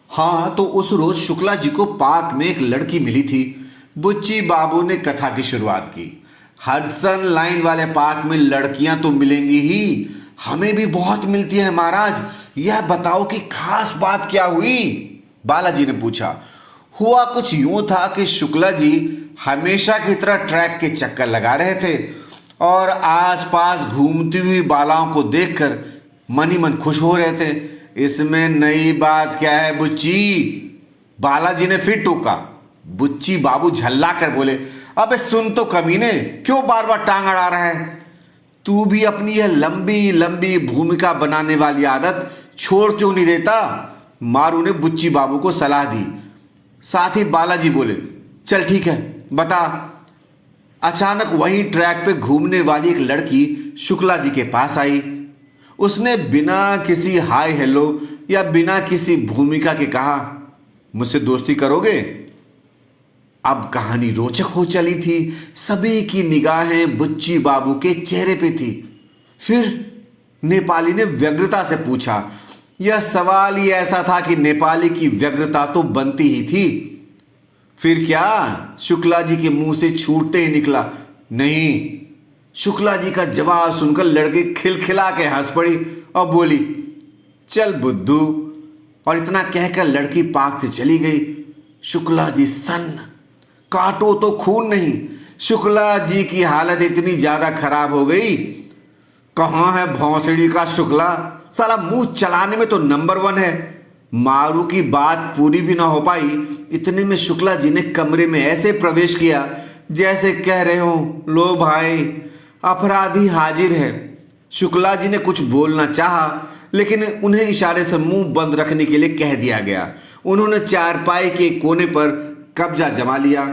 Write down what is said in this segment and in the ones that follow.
हाँ, तो उस रोज शुक्ला जी को पार्क में एक लड़की मिली थी। बुच्ची बाबू ने कथा की शुरुआत की। हडसन लाइन वाले पार्क में लड़कियां तो मिलेंगी ही, हमें भी बहुत मिलती है महाराज। यह बताओ कि खास बात क्या हुई? बालाजी ने पूछा। हुआ कुछ यूं था कि शुक्ला जी हमेशा की तरह ट्रैक के चक्कर लगा रहे थे और आसपास घूमती हुई बालाओं को देखकर मन ही मन खुश हो रहे थे। इसमें नई बात क्या है बुच्ची? बालाजी ने फिर टोका। बुच्ची बाबू झल्ला कर बोले, अबे सुन तो कमीने, क्यों बार बार टांग अड़ा रहा है? तू भी अपनी यह लंबी लंबी भूमिका बनाने वाली आदत छोड़ क्यों नहीं देता? मारू ने बुच्ची बाबू को सलाह दी। साथ ही बालाजी बोले, चल ठीक है, बता। अचानक वही ट्रैक पे घूमने वाली एक लड़की शुक्ला जी के पास आई। उसने बिना किसी हाय हेलो या बिना किसी भूमिका के कहा, मुझसे दोस्ती करोगे? अब कहानी रोचक हो चली थी। सभी की निगाहें बुच्ची बाबू के चेहरे पे थी। फिर नेपाली ने व्यग्रता से पूछा। यह सवाल ही ऐसा था कि नेपाली की व्यग्रता तो बनती ही थी। फिर क्या? शुक्ला जी के मुंह से छूटते ही निकला, नहीं। शुक्ला जी का जवाब सुनकर लड़की खिलखिला के हंस पड़ी और बोली, चल बुद्धू। और इतना कहकर लड़की पार्क से चली गई। शुक्ला जी सन्न, काटो तो खून नहीं। शुक्ला जी की हालत इतनी ज्यादा खराब हो गई। कहाँ है भौंसड़ी का शुक्ला? साला मुंह चलाने में तो नंबर 1 है। मारू की बात पूरी भी ना हो पाई, इतने में शुक्ला जी ने कमरे में ऐसे प्रवेश किया जैसे कह रहे हो, लो भाई, अपराधी हाजिर है। शुक्ला जी ने कुछ बोलना चाहा, लेकिन उन्हें इशारे से मुंह बंद रखने के लिए कह दिया गया। उन्होंने चारपाई के कोने पर कब्जा जमा लिया।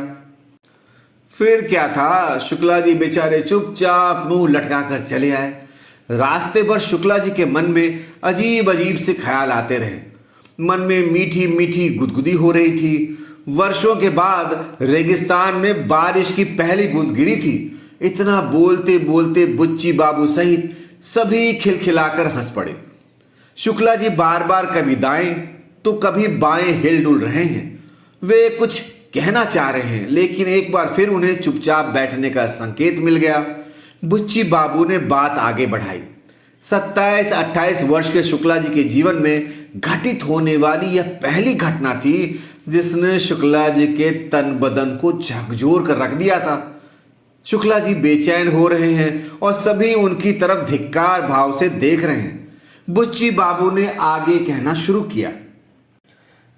फिर क्या था, शुक्ला जी बेचारे चुपचाप मुंह लटकाकर चले आए। रास्ते भर शुक्ला जी के मन में अजीब अजीब से ख्याल आते रहे। मन में मीठी मीठी गुदगुदी हो रही थी। वर्षों के बाद रेगिस्तान में बारिश की पहली बूंद गिरी थी। इतना बोलते बोलते बुच्ची बाबू सहित सभी खिलखिलाकर हंस पड़े। शुक्ला जी बार बार कभी दाएं तो कभी बाएं हिल डुल रहे हैं। वे कुछ कहना चाह रहे हैं, लेकिन एक बार फिर उन्हें चुपचाप बैठने का संकेत मिल गया। बुच्ची बाबू ने बात आगे बढ़ाई। 27-28 वर्ष के शुक्ला जी के जीवन में घटित होने वाली यह पहली घटना थी जिसने शुक्ला जी के तन बदन को झकझोर कर रख दिया था। शुक्ला जी बेचैन हो रहे हैं और सभी उनकी तरफ धिक्कार भाव से देख रहे हैं। बुच्ची बाबू ने आगे कहना शुरू किया।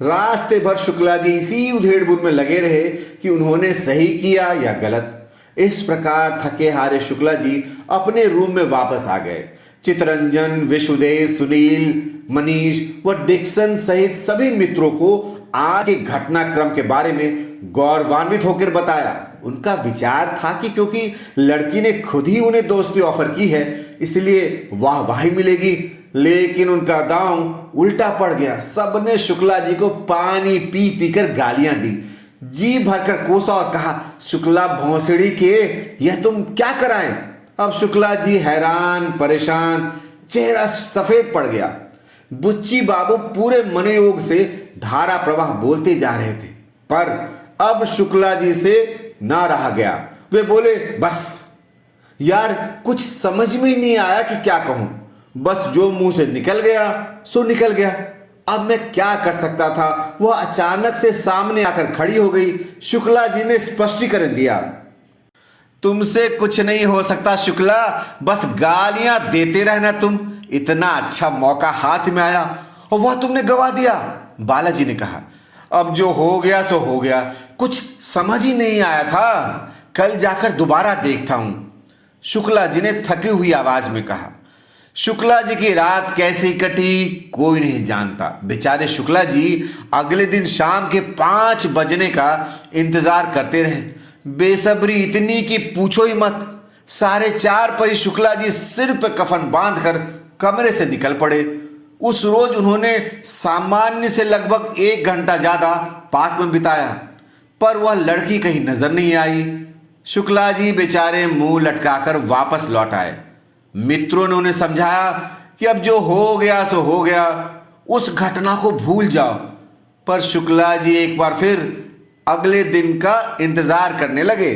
रास्ते भर शुक्ला जी इसी उधेड़-बुन में लगे रहे कि उन्होंने सही किया या गलत। इस प्रकार थके हारे शुक्ला जी अपने रूम में वापस आ गए। चितरंजन, विश्वदेव, सुनील, मनीष व डिक्सन सहित सभी मित्रों को आज के घटनाक्रम के बारे में गौरवान्वित होकर बताया। उनका विचार था कि क्योंकि लड़की ने खुद ही उन्हें दोस्ती ऑफर की है, इसलिए वाहवाही मिलेगी। लेकिन उनका दांव उल्टा पड़ गया। सबने शुक्ला जी को पानी पी पी कर गालियां दी। जी भरकर कोसा और कहा, शुक्ला भौंसड़ी के, यह तुम क्या कराएं? अब शुक्ला जी हैरान परेशान, चेहरा सफेद पड़ गया। बुच्ची बाबू पूरे मनोयोग से धारा प्रवाह बोलते जा रहे थे, पर अब शुक्ला जी से ना रहा गया। वे बोले, बस यार, कुछ समझ में ही नहीं आया कि क्या कहूं। बस जो मुंह से निकल गया सो निकल गया। अब मैं क्या कर सकता था? वह अचानक से सामने आकर खड़ी हो गई। शुक्ला जी ने स्पष्टीकरण दिया, तुमसे कुछ नहीं हो सकता शुक्ला, बस गालियां देते रहना तुम। इतना अच्छा मौका हाथ में आया और वह तुमने गवा दिया। बालाजी ने कहा, अब जो हो गया सो हो गया, कुछ समझ ही नहीं आया था, कल जाकर दोबारा देखता हूं। शुक्ला जी ने थकी हुई आवाज में कहा। शुक्ला जी की रात कैसी कटी कोई नहीं जानता। बेचारे शुक्ला जी अगले दिन शाम के 5 बजने का इंतजार करते रहे। बेसब्री इतनी कि पूछो ही मत। 4:30 पर शुक्ला जी सिर पर कफन बांधकर कमरे से निकल पड़े। उस रोज उन्होंने सामान्य से लगभग 1 घंटा ज्यादा पार्क में बिताया, पर वह लड़की कहीं नजर नहीं आई। शुक्ला जी बेचारे मुंह लटकाकर वापस लौट आए। मित्रों ने उन्हें समझाया कि अब जो हो गया सो हो गया, उस घटना को भूल जाओ। पर शुक्ला जी एक बार फिर अगले दिन का इंतजार करने लगे।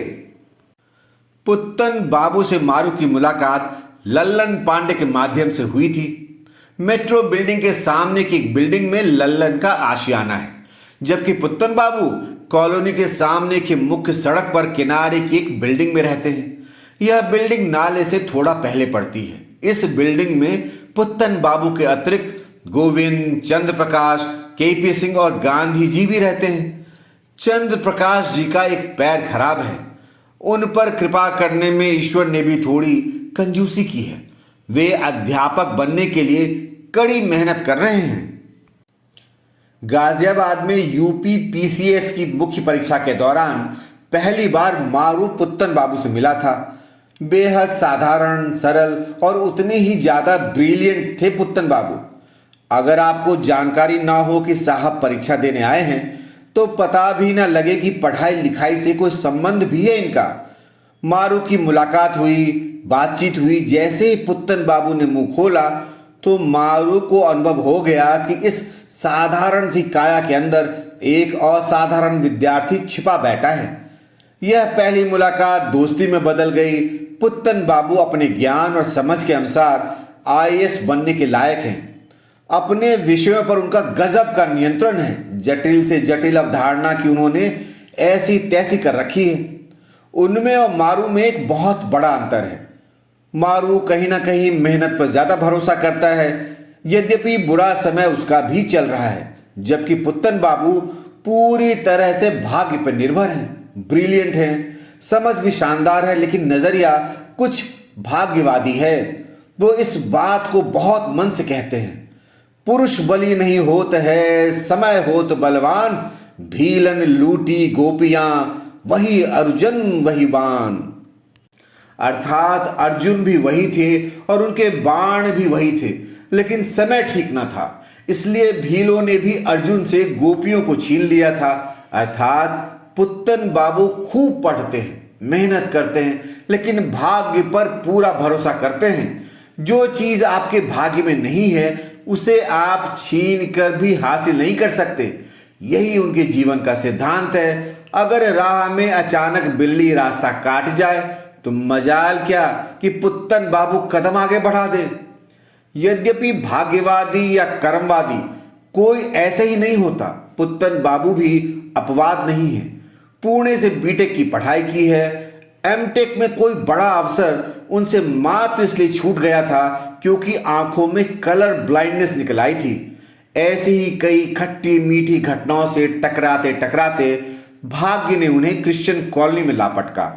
पुत्तन बाबू से मारू की मुलाकात लल्लन पांडे के माध्यम से हुई थी। मेट्रो बिल्डिंग के सामने की एक बिल्डिंग में लल्लन का आशियाना है, जबकि पुत्तन बाबू कॉलोनी के सामने की मुख्य सड़क पर किनारे की एक बिल्डिंग में रहते हैं। यह बिल्डिंग नाले से थोड़ा पहले पड़ती है। इस बिल्डिंग में पुत्तन बाबू के अतिरिक्त गोविंद, चंद्र प्रकाश, केपी सिंह और गांधी जी भी रहते हैं। चंद्र प्रकाश जी का एक पैर खराब है। उन पर कृपा करने में ईश्वर ने भी थोड़ी कंजूसी की है। वे अध्यापक बनने के लिए कड़ी मेहनत कर रहे हैं। गाजियाबाद में यूपी पीसीएस की मुख्य परीक्षा के दौरान पहली बार मारू पुत्तन बाबू से मिला था। बेहद साधारण, सरल और उतने ही ज्यादा ब्रिलियंट थे पुत्तन बाबू। अगर आपको जानकारी ना हो कि साहब परीक्षा देने आए हैं तो पता भी ना लगे कि पढ़ाई लिखाई से कोई संबंध भी है इनका। मारू की मुलाकात हुई, बातचीत हुई। जैसे ही पुत्तन बाबू ने मुंह खोला तो मारू को अनुभव हो गया कि इस साधारण सी काया के अंदर एक असाधारण विद्यार्थी छिपा बैठा है। यह पहली मुलाकात दोस्ती में बदल गई। पुत्तन बाबू अपने ज्ञान और समझ के अनुसार आईएएस बनने के लायक हैं। अपने विषयों पर उनका गजब का नियंत्रण है। जटिल से जटिल अवधारणा की उन्होंने ऐसी तैसी कर रखी है। उनमें और मारू में एक बहुत बड़ा अंतर है। मारू कहीं ना कहीं मेहनत पर ज्यादा भरोसा करता है, यद्यपि बुरा समय उसका भी चल रहा है, जबकि पुत्तन बाबू पूरी तरह से भाग्य पर निर्भर हैं। ब्रिलियंट हैं, समझ भी शानदार है, लेकिन नजरिया कुछ भाग्यवादी है। वो इस बात को बहुत मन से कहते हैं, पुरुष बलि नहीं होत है, समय होत बलवान, भीलन लूटी गोपियां, वही अर्जुन वही बाण। अर्थात अर्जुन भी वही थे और उनके बाण भी वही थे, लेकिन समय ठीक ना था, इसलिए भीलों ने भी अर्जुन से गोपियों को छीन लिया था। अर्थात पुत्तन बाबू खूब पढ़ते हैं, मेहनत करते हैं, लेकिन भाग्य पर पूरा भरोसा करते हैं। जो चीज आपके भाग्य में नहीं है उसे आप छीन कर भी हासिल नहीं कर सकते। यही उनके जीवन का सिद्धांत है। अगर राह में अचानक बिल्ली रास्ता काट जाए तो मजाल क्या कि पुत्तन बाबू कदम आगे बढ़ा दे। यद्यपि भाग्यवादी या कर्मवादी कोई ऐसे ही नहीं होता, पुत्तन बाबू भी अपवाद नहीं है। पुणे से बीटेक की पढ़ाई की है। एमटेक में कोई बड़ा अवसर उनसे मात्र इसलिए छूट गया था क्योंकि आंखों में कलर ब्लाइंडनेस निकल आई थी। ऐसी ही कई खट्टी मीठी घटनाओं से टकराते टकराते भाग्य ने उन्हें क्रिश्चियन कॉलोनी में ला पटका।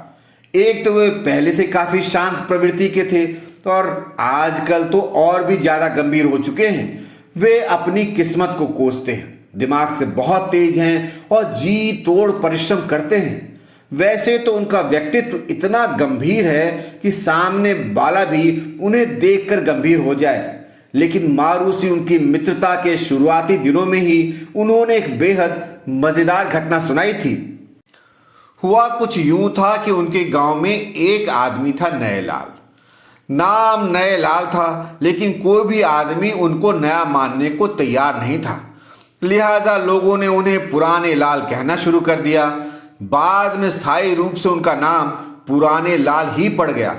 एक तो वे पहले से काफी शांत प्रवृत्ति के थे और आजकल तो और भी ज्यादा गंभीर हो चुके हैं। वे अपनी किस्मत को कोसते हैं, दिमाग से बहुत तेज हैं और जी तोड़ परिश्रम करते हैं। वैसे तो उनका व्यक्तित्व इतना गंभीर है कि सामने वाला भी उन्हें देखकर गंभीर हो जाए, लेकिन मारू से उनकी मित्रता के शुरुआती दिनों में ही उन्होंने एक बेहद मजेदार घटना सुनाई थी। हुआ कुछ यूं था कि उनके गांव में एक आदमी था, नयलाल। नाम नयलाल था, लेकिन कोई भी आदमी उनको नया मानने को तैयार नहीं था। लिहाजा लोगों ने उन्हें पुराने लाल कहना शुरू कर दिया। बाद में स्थायी रूप से उनका नाम पुराने लाल ही पड़ गया।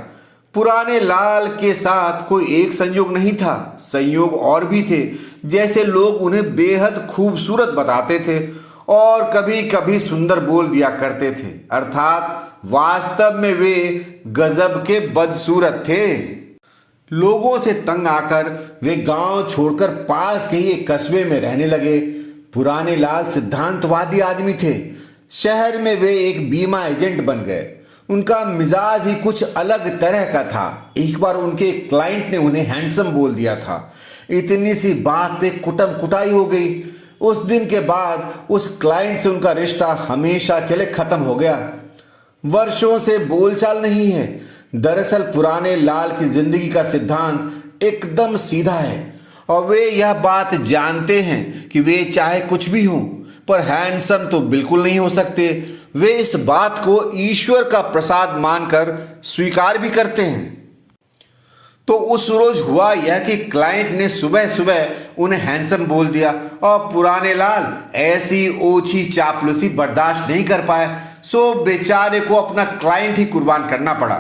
पुराने लाल के साथ कोई एक संयोग नहीं था, संयोग और भी थे। जैसे लोग उन्हें बेहद खूबसूरत बताते थे और कभी कभी सुंदर बोल दिया करते थे, अर्थात वास्तव में वे गजब के बदसूरत थे। लोगों से तंग आकर वे गांव छोड़कर पास के ही एक कस्बे में रहने लगे। पुराने लाल सिद्धांतवादी आदमी थे। शहर में वे एक बीमा एजेंट बन गए। उनका मिजाज ही कुछ अलग तरह का था। एक बार उनके क्लाइंट ने उन्हें हैंडसम बोल दिया था। इतनी सी बात पे कुटम कुटाई हो गई। उस दिन के बाद उस क्लाइंट से उनका रिश्ता हमेशा के लिए खत्म हो गया। वर्षों से बोलचाल नहीं है। दरअसल पुराने लाल की जिंदगी का सिद्धांत एकदम सीधा है और वे यह बात जानते हैं कि वे चाहे कुछ भी हों पर हैंडसम तो बिल्कुल नहीं हो सकते। वे इस बात को ईश्वर का प्रसाद मानकर स्वीकार भी करते हैं। तो उस रोज हुआ यह कि क्लाइंट ने सुबह सुबह उन्हें हैंडसम बोल दिया और पुराने लाल ऐसी ओछी चापलूसी बर्दाश्त नहीं कर पाए, सो बेचारे को अपना क्लाइंट ही कुर्बान करना पड़ा।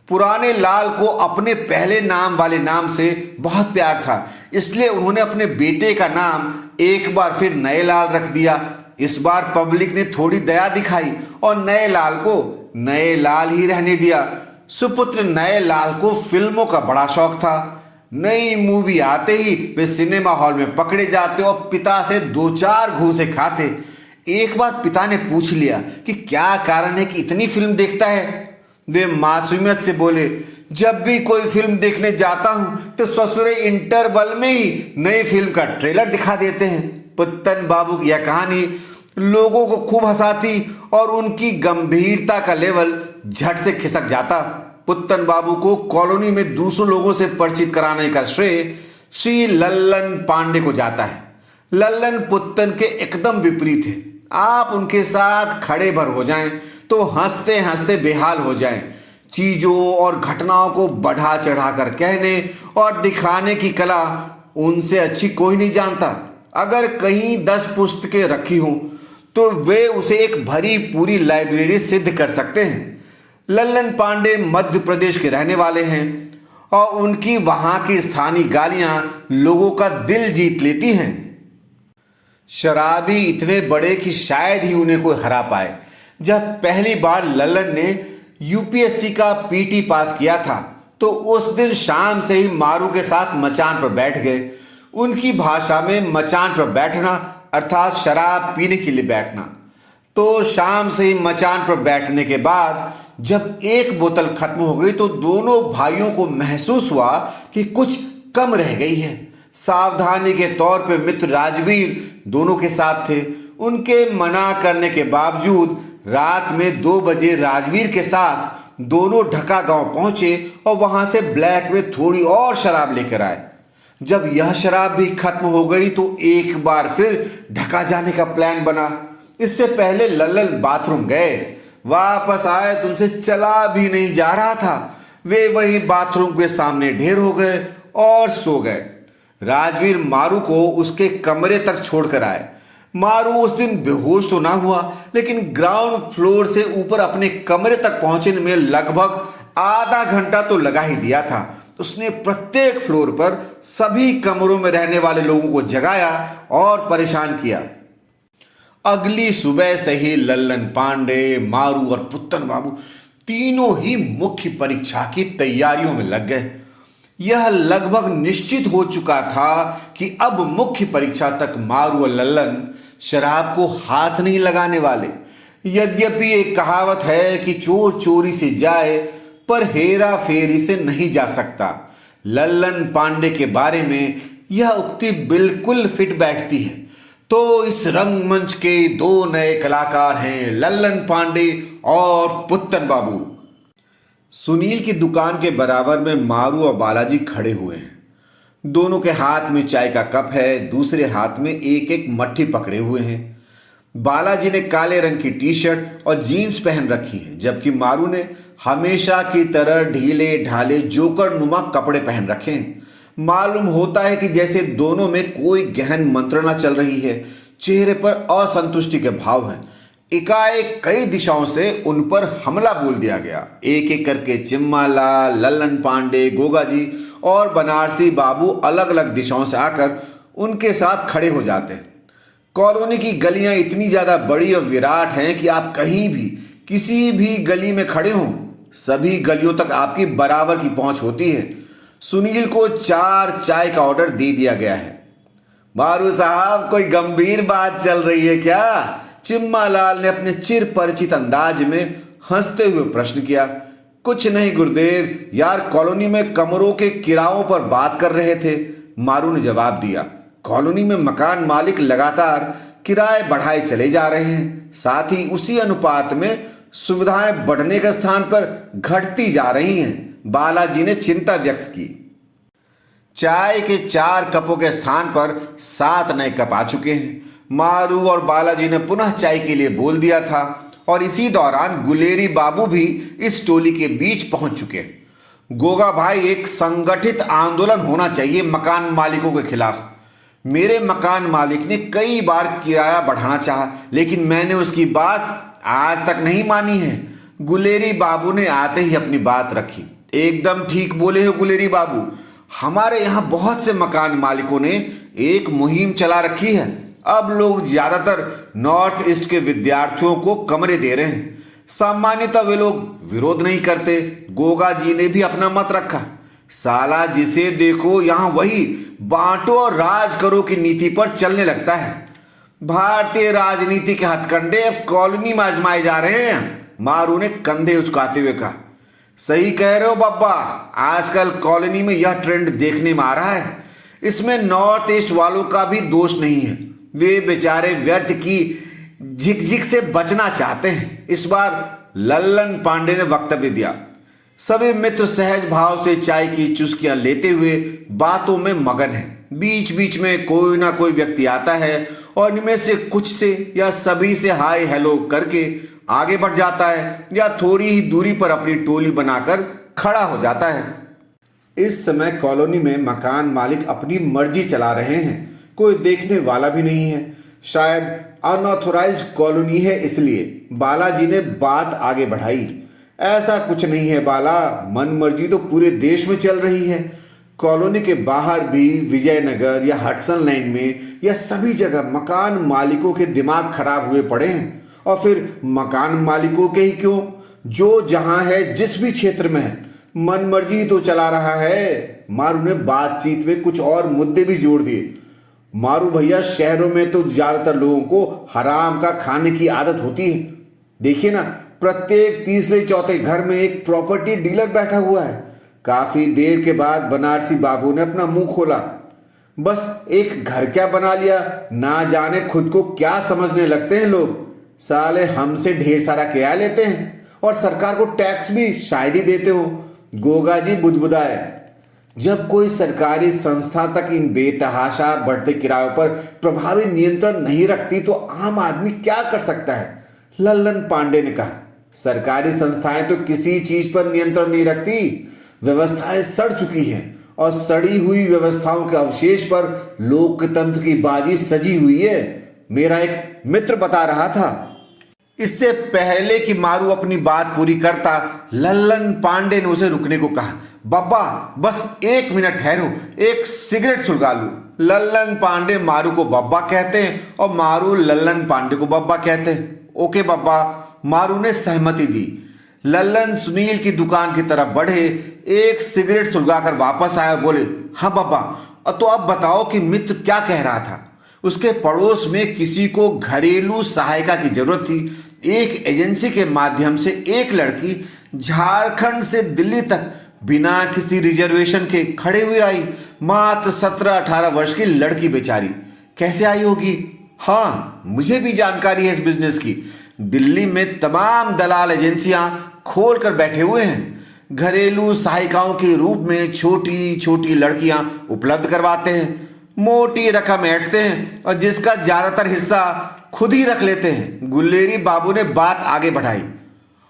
पुराने लाल को अपने पहले नाम वाले नाम से बहुत प्यार था, इसलिए उन्होंने अपने बेटे का नाम एक बार फिर नए लाल रख दिया। इस बार पब्लिक ने थोड़ी दया दिखाई और नए लाल को नए लाल ही रहने दिया। सुपुत्र नए लाल को फिल्मों का बड़ा शौक था। नई मूवी आते ही वे सिनेमा हॉल में पकड़े जाते और पिता से 2-4 घूंसे खाते। एक बार पिता ने पूछ लिया कि क्या कारण है कि इतनी फिल्म देखता है। वे मासूमियत से बोले, जब भी कोई फिल्म देखने जाता हूं तो ससुरे इंटरवल में ही नई फिल्म का ट्रेलर दिखा देते हैं। पुत्तन बाबू की यह कहानी लोगों को खूब हंसाती और उनकी गंभीरता का लेवल झट से खिसक जाता। पुत्तन बाबू को कॉलोनी में दूसरों लोगों से परिचित कराने का श्रेय श्री लल्लन पांडे को जाता है। लल्लन पुत्तन के एकदम विपरीत है। आप उनके साथ खड़े भर हो जाएं तो हंसते हंसते बेहाल हो जाएं। चीजों और घटनाओं को बढ़ा चढ़ाकर कहने और दिखाने की कला उनसे अच्छी कोई नहीं जानता। अगर कहीं 10 पुस्तकें रखी हों तो वे उसे एक भरी पूरी लाइब्रेरी सिद्ध कर सकते हैं। लल्लन पांडे मध्य प्रदेश के रहने वाले हैं और उनकी वहां की स्थानीय गालियां लोगों का दिल जीत लेती हैं। शराबी इतने बड़े कि शायद ही उन्हें कोई हरा पाए। जब पहली बार लल्लन ने यूपीएससी का पीटी पास किया था तो उस दिन शाम से ही मारू के साथ मचान पर बैठ गए। उनकी भाषा में मचान पर बैठना अर्थात शराब पीने के लिए बैठना। तो शाम से ही मचान पर बैठने के बाद जब एक बोतल खत्म हो गई तो दोनों भाइयों को महसूस हुआ कि कुछ कम रह गई है। सावधानी के तौर पे मित्र राजवीर दोनों के साथ थे। उनके मना करने के बावजूद रात में 2 बजे राजवीर के साथ दोनों ढका गांव पहुंचे और वहां से ब्लैक में थोड़ी और शराब लेकर आए। जब यह शराब भी खत्म हो गई तो एक बार फिर ढका जाने का प्लान बना। इससे पहले लल्लन बाथरूम गए, वापस आए तो उनसे चला भी नहीं जा रहा था। वे वही बाथरूम के सामने ढेर हो गए और सो गए। राजवीर मारू को उसके कमरे तक छोड़कर आए। मारू उस दिन बेहोश तो ना हुआ, लेकिन ग्राउंड फ्लोर से ऊपर अपने कमरे तक पहुंचने में लगभग आधा घंटा तो लगा ही दिया था। उसने प्रत्येक फ्लोर पर सभी कमरों में रहने वाले लोगों को जगाया और परेशान किया। अगली सुबह से ही लल्लन पांडे, मारू और पुत्तन बाबू तीनों ही मुख्य परीक्षा की तैयारियों में लग गए। यह लगभग निश्चित हो चुका था कि अब मुख्य परीक्षा तक मारू और लल्लन शराब को हाथ नहीं लगाने वाले। यद्यपि एक कहावत है कि चोर चोरी से जाए पर हेरा फेरी से नहीं जा सकता। लल्लन पांडे के बारे में यह उक्ति बिल्कुल फिट बैठती है। तो इस रंगमंच के 2 नए कलाकार हैं, लल्लन पांडे और पुत्तन बाबू। सुनील की दुकान के बराबर में मारू और बालाजी खड़े हुए हैं। दोनों के हाथ में चाय का कप है, दूसरे हाथ में एक एक मट्ठी पकड़े हुए हैं। बालाजी ने काले रंग की टी शर्ट और जीन्स पहन रखी है, जबकि मारू ने हमेशा की तरह ढीले ढाले जोकर नुमा कपड़े पहन रखे हैं। मालूम होता है कि जैसे दोनों में कोई गहन मंत्रणा चल रही है। चेहरे पर असंतुष्टि के भाव हैं। एकाएक कई दिशाओं से उन पर हमला बोल दिया गया। एक एक करके चिम्मालाल, लल्लन पांडे, गोगाजी और बनारसी बाबू अलग अलग दिशाओं से आकर उनके साथ खड़े हो जाते हैं। कॉलोनी की गलियां इतनी ज्यादा बड़ी और विराट हैं कि आप कहीं भी किसी भी गली में खड़े हों, सभी गलियों तक आपकी बराबर की पहुंच होती है। सुनील को 4 चाय का ऑर्डर दे दिया गया है। मारू साहब, कोई गंभीर बात चल रही है क्या? चिम्मालाल ने अपने चिर परिचित अंदाज में हंसते हुए प्रश्न किया। कुछ नहीं गुरुदेव, यार कॉलोनी में कमरों के किरायों पर बात कर रहे थे, मारू ने जवाब दिया। कॉलोनी में मकान मालिक लगातार किराए बढ़ाए चले जा रहे हैं, साथ ही उसी अनुपात में सुविधाएं बढ़ने के स्थान पर घटती जा रही हैं। बालाजी ने चिंता व्यक्त की। चाय के 4 कपों के स्थान पर 7 नए कप आ चुके हैं। मारू और बालाजी ने पुनः चाय के लिए बोल दिया था और इसी दौरान गुलेरी बाबू भी इस टोली के बीच पहुंच चुके हैं। गोगा भाई, एक संगठित आंदोलन होना चाहिए मकान मालिकों के खिलाफ। मेरे मकान मालिक ने कई बार किराया बढ़ाना चाहा, लेकिन मैंने उसकी बात आज तक नहीं मानी है। गुलेरी बाबू ने आते ही अपनी बात रखी। एकदम ठीक बोले हो गुलेरी बाबू, हमारे यहाँ बहुत से मकान मालिकों ने एक मुहिम चला रखी है। अब लोग ज्यादातर नॉर्थ ईस्ट के विद्यार्थियों को कमरे दे रहे हैं। सामान्यतः वे लोग विरोध नहीं करते। गोगा जी ने भी अपना मत रखा। साला जिसे देखो यहाँ वही बांटो और राज करो की नीति पर चलने लगता है। भारतीय राजनीति के हथकंडे अब कॉलोनी में आजमाए जा रहे हैं, मारू ने कंधे उचकाते हुए कहा। सही कह रहे हो बब्बा, आजकल कॉलोनी में यह ट्रेंड देखने में आ रहा है। इसमें नॉर्थ ईस्ट वालों का भी दोष नहीं है। वे बेचारे व्यर्थ की झिकझिक से बचना चाहते हैं। इस बार लल्लन पांडे ने वक्तव्य दिया। सभी मित्र सहज भाव से चाय की चुस्कियां लेते हुए बातों में मगन हैं। बीच बीच में कोई ना कोई व्यक्ति आता है और इनमें से कुछ से या सभी से हाय हेलो करके आगे बढ़ जाता है या थोड़ी ही दूरी पर अपनी टोली बनाकर खड़ा हो जाता है। इस समय कॉलोनी में मकान मालिक अपनी मर्जी चला रहे हैं। कोई देखने वाला भी नहीं है। शायद अनऑथोराइज्ड कॉलोनी है, इसलिए बालाजी ने बात आगे बढ़ाई। ऐसा कुछ नहीं है बाला, मन मर्जी तो पूरे देश में चल रही है। कॉलोनी के बाहर भी विजयनगर या हडसन लाइन में या सभी जगह मकान मालिकों के दिमाग खराब हुए पड़े हैं। और फिर मकान मालिकों के ही क्यों, जो जहां है जिस भी क्षेत्र में है मन मर्जी ही तो चला रहा है। मारू ने बातचीत में कुछ और मुद्दे भी जोड़ दिए। मारू भैया, शहरों में तो ज्यादातर लोगों को हराम का खाने की आदत होती है। देखिए ना, प्रत्येक तीसरे चौथे घर में एक प्रॉपर्टी डीलर बैठा हुआ है। काफी देर के बाद बनारसी बाबू ने अपना मुंह खोला। बस एक घर क्या बना लिया, ना जाने खुद को क्या समझने लगते हैं लोग। साले हमसे ढेर सारा किराया लेते हैं और सरकार को टैक्स भी शायद ही देते हो। गोगा जी बुदबुदाए। जब कोई सरकारी संस्था तक इन बेतहाशा बढ़ते किरायों पर प्रभावी नियंत्रण नहीं रखती तो आम आदमी क्या कर सकता है, लल्लन पांडे ने कहा। सरकारी संस्थाएं तो किसी चीज पर नियंत्रण नहीं रखती। व्यवस्थाएं सड़ चुकी हैं और सड़ी हुई व्यवस्थाओं के अवशेष पर लोकतंत्र की बाजी सजी हुई है। मेरा एक मित्र बता रहा था। इससे पहले कि मारू अपनी बात पूरी करता, लल्लन पांडे ने उसे रुकने को कहा। बब्बा, बस 1 मिनट ठहरो, एक सिगरेट सुलगा लूं। लल्लन पांडे मारू को बब्बा कहते हैं और मारू लल्लन पांडे को बब्बा कहते हैं। ओके बब्बा, मारू ने सहमति दी। लल्लन सुनील की दुकान की तरफ बढ़े, एक सिगरेट सुलगाकर वापस आए और बोले, हाँ बब्बा, तो अब बताओ कि मित्र क्या कह रहा था। उसके पड़ोस में किसी को घरेलू सहायिका की जरूरत थी। एक एजेंसी के माध्यम से एक लड़की झारखंड से दिल्ली तक बिना किसी रिजर्वेशन के खड़े हुए आई। मात्र 17-18 वर्ष की लड़की बेचारी। कैसे आई होगी? हाँ, मुझे भी जानकारी है इस बिजनेस की। दिल्ली में तमाम दलाल एजेंसियां खोल कर बैठे हुए हैं। घरेलू सहायिकाओं के रूप में छोटी छोटी लड़कियां उपलब्ध करवाते हैं। मोटी रकम ऐंठते हैं और जिसका ज्यादातर हिस्सा खुद ही रख लेते हैं। गुलेरी बाबू ने बात आगे बढ़ाई।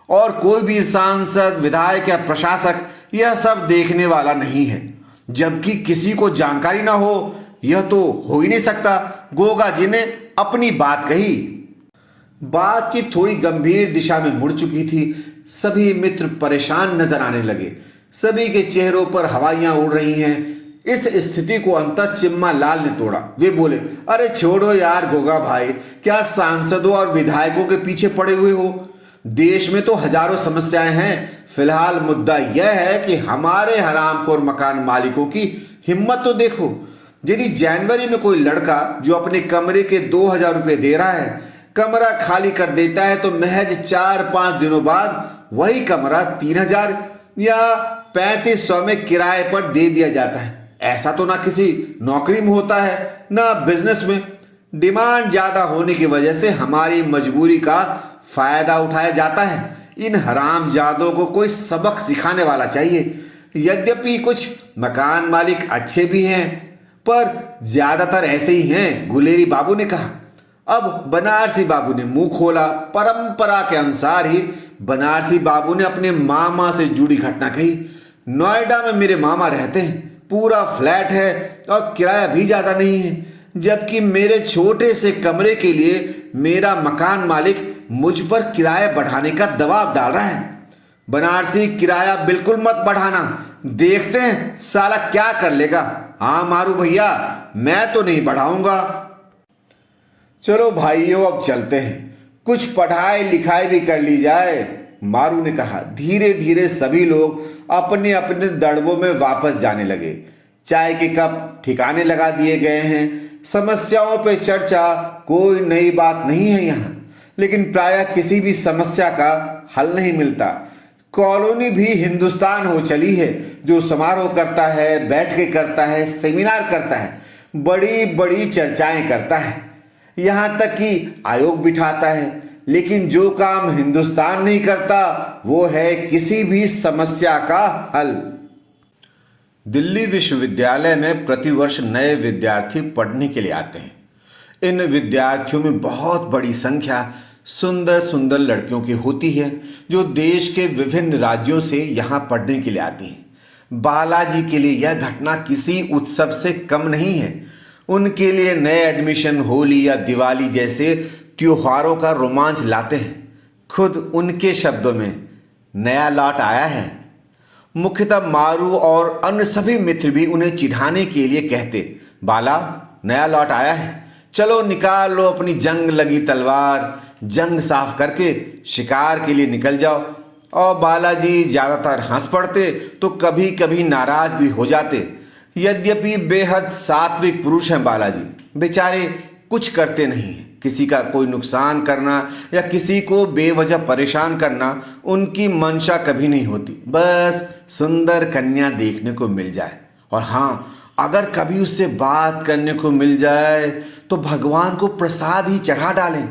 और कोई भी सांसद, विधायक या प्रशासक यह सब देखने वाला नहीं है, जबकि किसी को जानकारी ना हो, यह तो हो ही नहीं सकता। गोगा जी ने अपनी बात कही। बातचीत थोड़ी गंभीर दिशा में मुड़ चुकी थी। सभी मित्र परेशान नजर आने लगे। सभी के चेहरों पर हवाइयां उड़ रही हैं। इस स्थिति को अंततः चिम्मा लाल ने तोड़ा। वे बोले, अरे छोड़ो यार गोगा भाई, क्या सांसदों और विधायकों के पीछे पड़े हुए हो? देश में तो हजारों समस्याएं हैं। फिलहाल मुद्दा यह है कि हमारे हरामखोर मकान मालिकों की हिम्मत तो देखो। यदि जनवरी में कोई लड़का जो अपने कमरे के 2000 रुपये दे रहा है कमरा खाली कर देता है, तो महज 4-5 दिनों बाद वही कमरा 3000 या 3500 में किराए पर दे दिया जाता है। ऐसा तो ना किसी नौकरी में होता है, ना बिजनेस में। डिमांड ज्यादा होने की वजह से हमारी मजबूरी का फायदा उठाया जाता है। इन हरामजादों को कोई सबक सिखाने वाला चाहिए। यद्यपि कुछ मकान मालिक अच्छे भी हैं, पर ज्यादातर ऐसे ही हैं, गुलेरी बाबू ने कहा। अब बनारसी बाबू ने मुंह खोला। परंपरा के अनुसार ही बनारसी बाबू ने अपने मामा से जुड़ी घटना कही। नोएडा में मेरे मामा रहते हैं, पूरा फ्लैट है और किराया भी ज़्यादा नहीं है, जबकि मेरे छोटे से कमरे के लिए मेरा मकान मालिक मुझ पर किराया बढ़ाने का दबाव डाल रहा है। बनारसी, किराया बिल्कुल मत बढ़ाना, देखते हैं साला क्या कर लेगा। हाँ मारू भैया, मैं तो नहीं बढ़ाऊंगा। चलो भाइयों, अब चलते हैं, कुछ पढ़ाई लिखाई भी कर ली जाए, मारू ने कहा। धीरे धीरे सभी लोग अपने अपने दड़बों में वापस जाने लगे। चाय के कप ठिकाने लगा दिए गए हैं। समस्याओं पे चर्चा, कोई नई बात नहीं है यहाँ, लेकिन प्रायः किसी भी समस्या का हल नहीं मिलता। कॉलोनी भी हिंदुस्तान हो चली है, जो समारोह करता है, बैठ के करता है, सेमिनार करता है, बड़ी बड़ी चर्चाएं करता है, यहाँ तक कि आयोग बिठाता है, लेकिन जो काम हिंदुस्तान नहीं करता वो है किसी भी समस्या का हल। दिल्ली विश्वविद्यालय में प्रतिवर्ष नए विद्यार्थी पढ़ने के लिए आते हैं। इन विद्यार्थियों में बहुत बड़ी संख्या सुंदर सुंदर लड़कियों की होती है, जो देश के विभिन्न राज्यों से यहाँ पढ़ने के लिए आती हैं। बालाजी के लिए यह घटना किसी उत्सव से कम नहीं है। उनके लिए नए एडमिशन होली या दिवाली जैसे त्योहारों का रोमांच लाते हैं। खुद उनके शब्दों में, नया लौट आया है। मुख्यतः मारू और अन्य सभी मित्र भी उन्हें चिढ़ाने के लिए कहते, बाला नया लौट आया है, चलो निकाल लो अपनी जंग लगी तलवार, जंग साफ करके शिकार के लिए निकल जाओ। और बालाजी ज़्यादातर हंस पड़ते तो कभी कभी नाराज भी हो जाते। यद्यपि बेहद सात्विक पुरुष हैं बालाजी, बेचारे कुछ करते नहीं हैं। किसी का कोई नुकसान करना या किसी को बेवजह परेशान करना उनकी मंशा कभी नहीं होती। बस सुंदर कन्या देखने को मिल जाए, और हाँ, अगर कभी उससे बात करने को मिल जाए तो भगवान को प्रसाद ही चढ़ा डालें।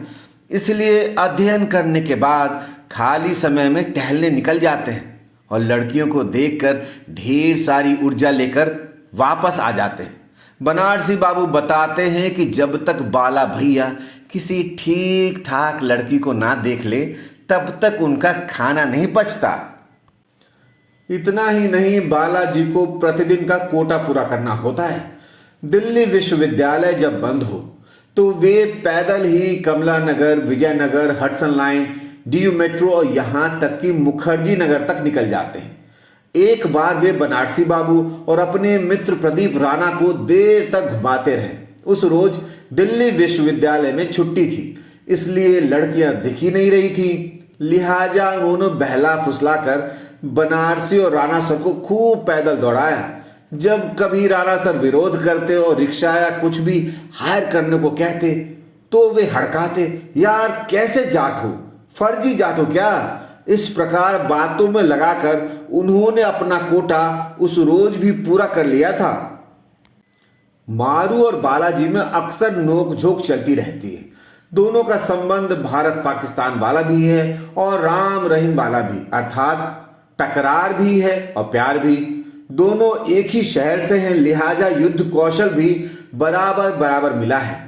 इसलिए अध्ययन करने के बाद खाली समय में टहलने निकल जाते हैं और लड़कियों को देखकर ढेर सारी ऊर्जा लेकर वापस आ जाते हैं। बनारसी बाबू बताते हैं कि जब तक बाला भैया किसी ठीक ठाक लड़की को ना देख ले, तब तक उनका खाना नहीं पचता। इतना ही नहीं, बालाजी को प्रतिदिन का कोटा पूरा करना होता है। दिल्ली विश्वविद्यालय जब बंद हो तो वे पैदल ही Kamla Nagar, Vijaynagar, Hudson line, DU metro और यहाँ तक कि मुखर्जी नगर तक निकल जाते हैं। एक बार वे बनारसी बाबू और अपने मित्र प्रदीप राणा को देर तक घुमाते रहे। उस रोज दिल्ली विश्वविद्यालय में छुट्टी थी, इसलिए लड़कियां दिख ही नहीं रही थी। लिहाजा उन्होंने बहला फुसलाकर बनारसी और राणा सर को खूब पैदल दौड़ाया। जब कभी राणा सर विरोध करते और रिक्शा या कुछ भी हायर करने को कहते तो वे हड़काते, यार कैसे जाट हो, फर्जी जाट हो क्या। इस प्रकार बातों में लगाकर उन्होंने अपना कोटा उस रोज भी पूरा कर लिया था। मारू और बालाजी में अक्सर नोकझोंक चलती रहती है। दोनों का संबंध भारत पाकिस्तान वाला भी है और राम रहीम वाला भी, अर्थात टकरार भी है और प्यार भी। दोनों एक ही शहर से हैं, लिहाजा युद्ध कौशल भी बराबर बराबर मिला है।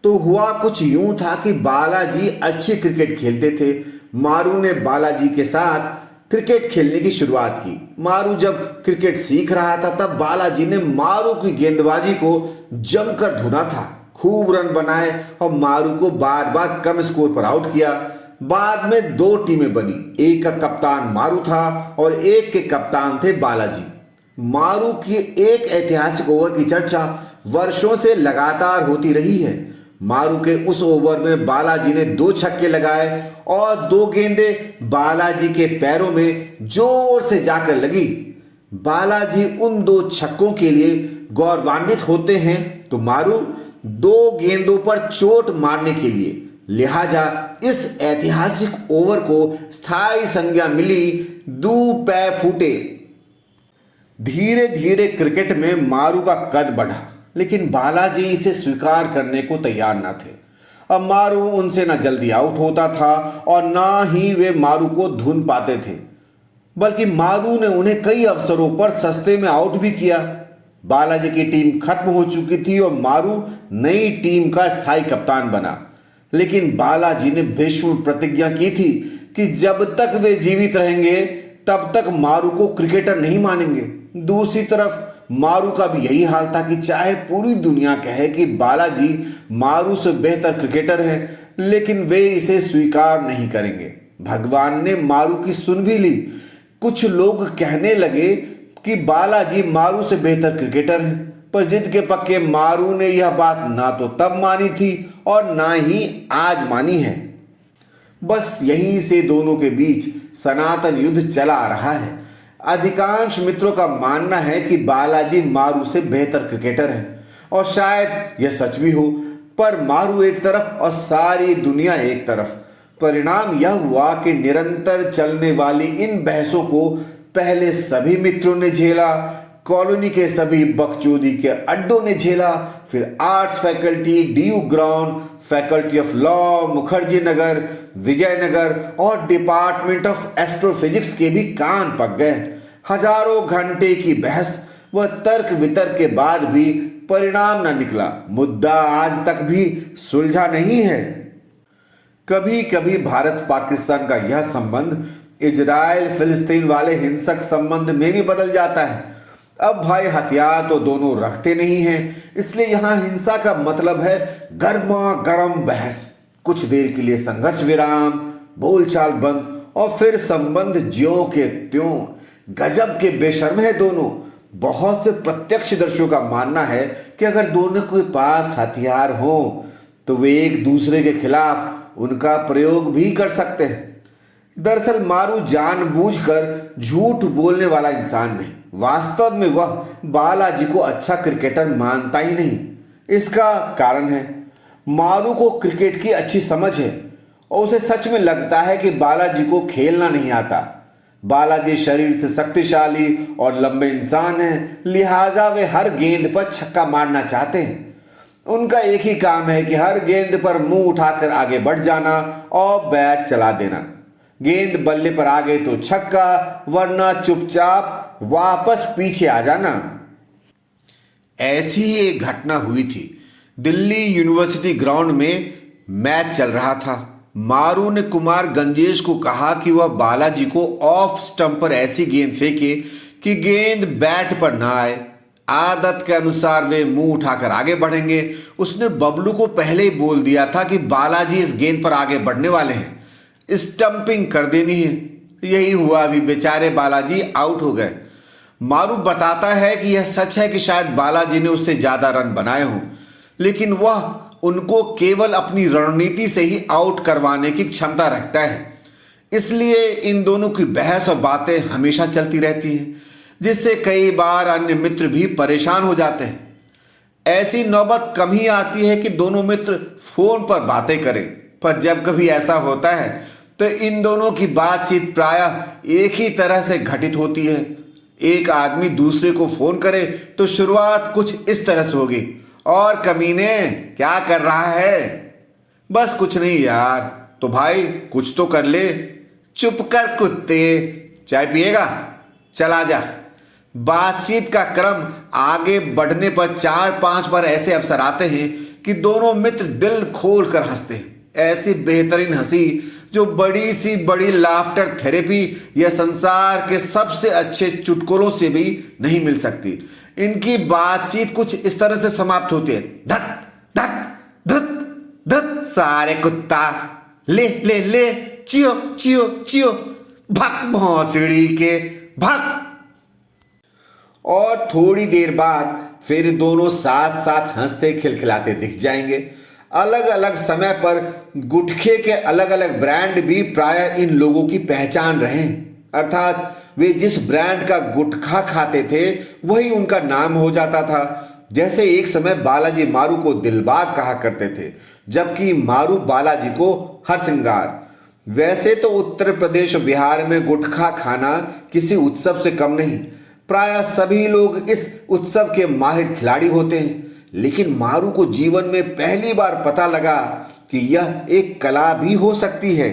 तो हुआ कुछ यूं था कि बालाजी अच्छे क्रिकेट खेलते थे। मारू ने बालाजी के साथ क्रिकेट खेलने की शुरुआत की। मारू जब क्रिकेट सीख रहा था तब बालाजी ने मारू की गेंदबाजी को जमकर धुना था। खूब रन बनाए और मारू को बार बार कम स्कोर पर आउट किया। बाद में दो टीमें बनी, एक का कप्तान मारू था और एक के कप्तान थे बालाजी। मारू की एक ऐतिहासिक ओवर की चर्चा वर्षों से लगातार होती रही है। मारू के उस ओवर में बालाजी ने 2 छक्के लगाए और 2 गेंदें बालाजी के पैरों में जोर से जाकर लगी। बालाजी उन 2 छक्कों के लिए गौरवान्वित होते हैं तो मारू 2 गेंदों पर चोट मारने के लिए। लिहाजा इस ऐतिहासिक ओवर को स्थायी संज्ञा मिली, दू पै फूटे। धीरे धीरे क्रिकेट में मारू का कद बढ़ा, लेकिन बालाजी इसे स्वीकार करने को तैयार न थे। अब मारू उनसे न जल्दी आउट होता था और न ही वे मारू को धुन पाते थे, बल्कि मारू ने उन्हें कई अवसरों पर सस्ते में आउट भी किया। बालाजी की टीम खत्म हो चुकी थी और मारू नई टीम का स्थायी कप्तान बना। लेकिन बालाजी ने भीष्म प्रतिज्ञा की थी कि जब तक वे जीवित रहेंगे तब तक मारू को क्रिकेटर नहीं मानेंगे। दूसरी तरफ मारू का भी यही हाल था कि चाहे पूरी दुनिया कहे कि बालाजी मारू से बेहतर क्रिकेटर है, लेकिन वे इसे स्वीकार नहीं करेंगे। भगवान ने मारू की सुन भी ली। कुछ लोग कहने लगे कि बालाजी मारू से बेहतर क्रिकेटर है, पर जिद के पक्के मारू ने यह बात ना तो तब मानी थी और ना ही आज मानी है। बस यहीं से दोनों के बीच सनातन युद्ध चला आ रहा है। अधिकांश मित्रों का मानना है कि बालाजी मारू से बेहतर क्रिकेटर है और शायद यह सच भी हो, पर मारू एक तरफ और सारी दुनिया एक तरफ। परिणाम यह हुआ कि निरंतर चलने वाली इन बहसों को पहले सभी मित्रों ने झेला, कॉलोनी के सभी बकचोदी के अड्डों ने झेला, फिर arts faculty, DU ground, faculty of law, Mukherjee Nagar, Vijaynagar और डिपार्टमेंट ऑफ एस्ट्रोफिजिक्स के भी कान पक गए। हजारों घंटे की बहस व तर्क वितर्क के बाद भी परिणाम न निकला। मुद्दा आज तक भी सुलझा नहीं है। कभी कभी भारत पाकिस्तान का यह संबंध इजराइल फिलिस्तीन वाले हिंसक संबंध में भी बदल जाता है। अब भाई हथियार तो दोनों रखते नहीं हैं, इसलिए यहां हिंसा का मतलब है गर्मा गर्म बहस, कुछ देर के लिए संघर्ष विराम, बोलचाल बंद और फिर संबंध ज्यों के त्यों। गजब के बेशर्म है दोनों। बहुत से प्रत्यक्षदर्शियों का मानना है कि अगर दोनों के पास हथियार हो तो वे एक दूसरे के खिलाफ उनका प्रयोग भी कर सकते हैं। दरअसल मारू जानबूझकर झूठ बोलने वाला इंसान नहीं। वास्तव में वह बालाजी को अच्छा क्रिकेटर मानता ही नहीं। इसका कारण है मारू को क्रिकेट की अच्छी समझ है और उसे सच में लगता है कि बालाजी को खेलना नहीं आता। बालाजी शरीर से शक्तिशाली और लंबे इंसान हैं, लिहाजा वे हर गेंद पर छक्का मारना चाहते हैं। उनका एक ही काम है कि हर गेंद पर मुंह उठाकर आगे बढ़ जाना और बैट चला देना। गेंद बल्ले पर आ गई तो छक्का, वरना चुपचाप वापस पीछे आ जाना। ऐसी ही एक घटना हुई थी। दिल्ली यूनिवर्सिटी ग्राउंड में मैच चल रहा था। मारू ने कुमार गंजेश को कहा कि वह बालाजी को ऑफ स्टंप पर ऐसी गेंद फेंके कि गेंद बैट पर ना आए। आदत के अनुसार वे मुंह उठाकर आगे बढ़ेंगे। उसने बबलू को पहले ही बोल दिया था कि बालाजी इस गेंद पर आगे बढ़ने वाले हैं, स्टंपिंग कर देनी है। यही हुआ। अभी बेचारे बालाजी आउट हो गए। मारू बताता है कि यह सच है कि शायद बालाजी ने उससे ज्यादा रन बनाए हों, लेकिन वह उनको केवल अपनी रणनीति से ही आउट करवाने की क्षमता रखता है। इसलिए इन दोनों की बहस और बातें हमेशा चलती रहती हैं, जिससे कई बार अन्य मित्र भी परेशान हो जाते हैं। ऐसी नौबत कम ही आती है कि दोनों मित्र फोन पर बातें करें, पर जब कभी ऐसा होता है तो इन दोनों की बातचीत प्रायः एक ही तरह से घटित होती है। एक आदमी दूसरे को फोन करे तो शुरुआत कुछ इस तरह से होगी, और कमीने क्या कर रहा है? बस कुछ नहीं यार। तो भाई कुछ तो कर ले। चुप कर कुत्ते, चाय पिएगा? चला जा। बातचीत का क्रम आगे बढ़ने पर 4-5 बार ऐसे अवसर आते हैं कि दोनों मित्र दिल खोल कर हंसते हैं। ऐसी बेहतरीन हंसी जो बड़ी सी बड़ी लाफ्टर थेरेपी या संसार के सबसे अच्छे चुटकुलों से भी नहीं मिल सकती। इनकी बातचीत कुछ इस तरह से समाप्त होती है। धक धक धुत धुत, सारे कुत्ता ले ले ले, चियो चियो चियो, भक भौंसड़ी के भक। और थोड़ी देर बाद फिर दोनों साथ साथ हंसते खिलखिलाते दिख जाएंगे। अलग अलग समय पर गुटखे के अलग अलग ब्रांड भी प्रायः इन लोगों की पहचान रहे हैं। अर्थात वे जिस ब्रांड का गुटखा खाते थे वही उनका नाम हो जाता था। जैसे एक समय बालाजी मारू को दिलबाग कहा करते थे, जबकि मारू बालाजी को हरसिंगार। वैसे तो उत्तर प्रदेश और बिहार में गुटखा खाना किसी उत्सव से कम नहीं। प्रायः सभी लोग इस उत्सव के माहिर खिलाड़ी होते हैं, लेकिन मारू को जीवन में पहली बार पता लगा कि यह एक कला भी हो सकती है।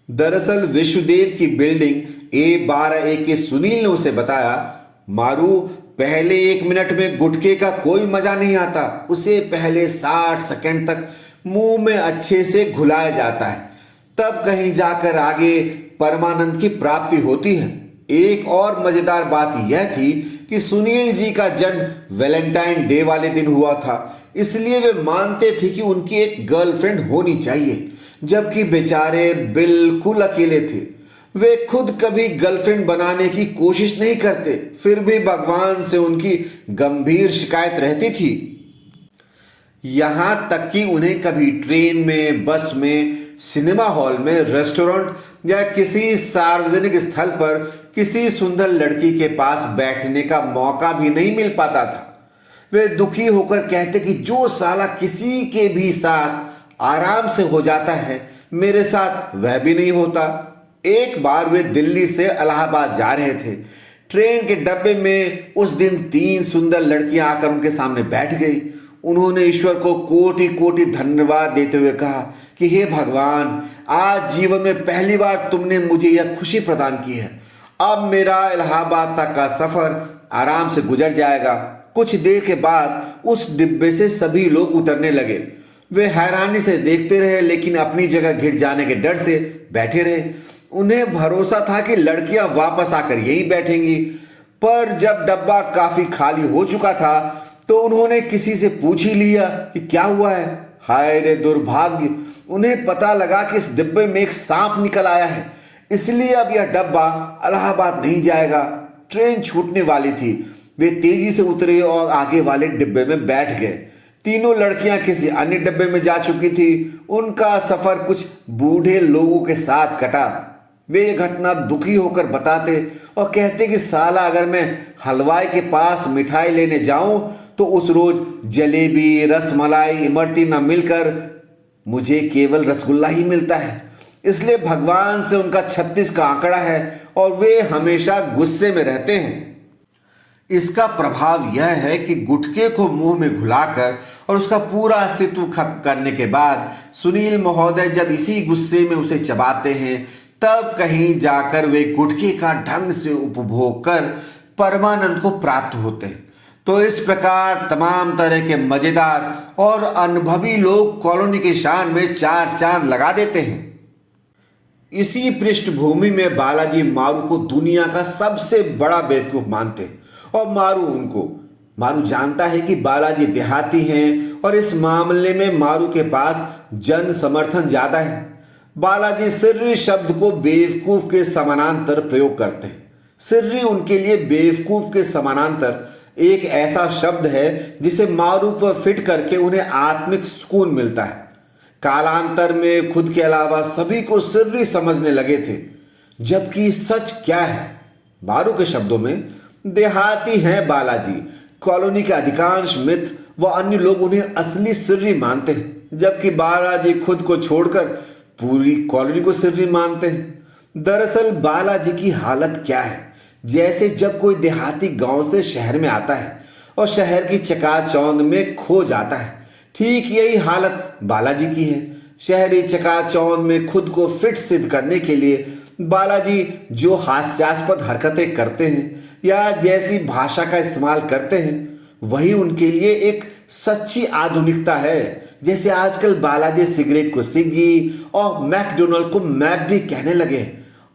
दरअसल विश्वदेव की बिल्डिंग A12A के सुनील ने उसे बताया, मारू पहले 1 मिनट में गुटखे का कोई मजा नहीं आता। उसे पहले 60 सेकंड तक मुंह में अच्छे से घुलाया जाता है, तब कहीं जाकर आगे परमानंद की प्राप्ति होती है। एक और मजेदार बात यह थी कि सुनील जी का जन्म वैलेंटाइन डे वाले दिन हुआ था, इसलिए वे मानते थे कि उनकी एक गर्लफ्रेंड होनी चाहिए, जबकि बेचारे बिल्कुल अकेले थे। वे खुद कभी गर्लफ्रेंड बनाने की कोशिश नहीं करते, फिर भी भगवान से उनकी गंभीर शिकायत रहती थी। यहां तक कि उन्हें कभी ट्रेन में, बस में, सिनेमा हॉल में, रेस्टोरेंट या किसी सार्वजनिक स्थल पर किसी सुंदर लड़की के पास बैठने का मौका भी नहीं मिल पाता था। वे दुखी होकर कहते कि जो साला किसी के भी साथ आराम से हो जाता है, मेरे साथ वह भी नहीं होता। एक बार वे दिल्ली से इलाहाबाद जा रहे थे। ट्रेन के डब्बे में उस दिन 3 सुंदर लड़कियां आकर उनके सामने बैठ गई। उन्होंने ईश्वर को कोटि कोटि धन्यवाद देते हुए कहा कि हे भगवान, आज जीवन में पहली बार तुमने मुझे यह खुशी प्रदान की है। अब मेरा इलाहाबाद तक का सफर आराम से गुजर जाएगा। कुछ देर के बाद उस डिब्बे से सभी लोग उतरने लगे। वे हैरानी से देखते रहे, लेकिन अपनी जगह घिर जाने के डर से बैठे रहे। उन्हें भरोसा था कि लड़कियां वापस आकर यहीं बैठेंगी, पर जब डब्बा काफी खाली हो चुका था तो उन्होंने किसी से पूछ ही लिया कि क्या हुआ है। हाय रे दुर्भाग्य, उन्हें पता लगा कि इस डिब्बे में एक सांप निकल आया है, इसलिए अब यह डब्बा इलाहाबाद नहीं जाएगा। ट्रेन छूटने वाली थी। वे तेजी से उतरे और आगे वाले डिब्बे में बैठ गए। तीनों लड़कियां किसी अन्य डिब्बे में जा चुकी थी। उनका सफर कुछ बूढ़े लोगों के साथ कटा। वे ये घटना दुखी होकर बताते और कहते कि साला, अगर मैं हलवाई के पास मिठाई लेने जाऊं तो उस रोज जलेबी, रसमलाई, इमरती न मिलकर मुझे केवल रसगुल्ला ही मिलता है। इसलिए भगवान से उनका 36 का आंकड़ा है और वे हमेशा गुस्से में रहते हैं। इसका प्रभाव यह है कि गुटखे को मुंह में घुलाकर और उसका पूरा अस्तित्व खत्म करने के बाद सुनील महोदय जब इसी गुस्से में उसे चबाते हैं, तब कहीं जाकर वे गुटखे का ढंग से उपभोग कर परमानंद को प्राप्त होते हैं। तो इस प्रकार तमाम तरह के मजेदार और अनुभवी लोग कॉलोनी की शान में 4 चांद लगा देते हैं। इसी पृष्ठभूमि में बालाजी मारू को दुनिया का सबसे बड़ा बेवकूफ मानते हैं और मारू जानता है कि बालाजी देहाती हैं और इस मामले में मारू के पास जन समर्थन ज्यादा है। बालाजी सिर्री शब्द को बेवकूफ के समानांतर प्रयोग करते हैं। सिर्री उनके लिए बेवकूफ के समानांतर एक ऐसा शब्द है जिसे मारू पर फिट करके उन्हें आत्मिक सुकून मिलता है। कालांतर में खुद के अलावा सभी को सिर्री समझने लगे थे, जबकि सच क्या है? मारू के शब्दों में, देहाती हैं बालाजी। कॉलोनी के अधिकांश मित्र व अन्य लोग उन्हें असली सिर्री मानते हैं, जबकि बालाजी खुद को छोड़कर पूरी कॉलोनी को सिर्री मानते हैं। दरअसल बालाजी की हालत क्या है? जैसे जब कोई देहाती गांव से शहर में आता है और शहर की चकाचौंध में खो जाता है, ठीक यही हालत बालाजी की है। शहरी चकाचौंध में खुद को फिट सिद्ध करने के लिए बालाजी जो हास्यास्पद हरकतें करते हैं या जैसी भाषा का इस्तेमाल करते हैं, वही उनके लिए एक सच्ची आधुनिकता है। जैसे आजकल बालाजी सिगरेट को सिग्गी और मैकडोनल्ड को मैकडी कहने लगे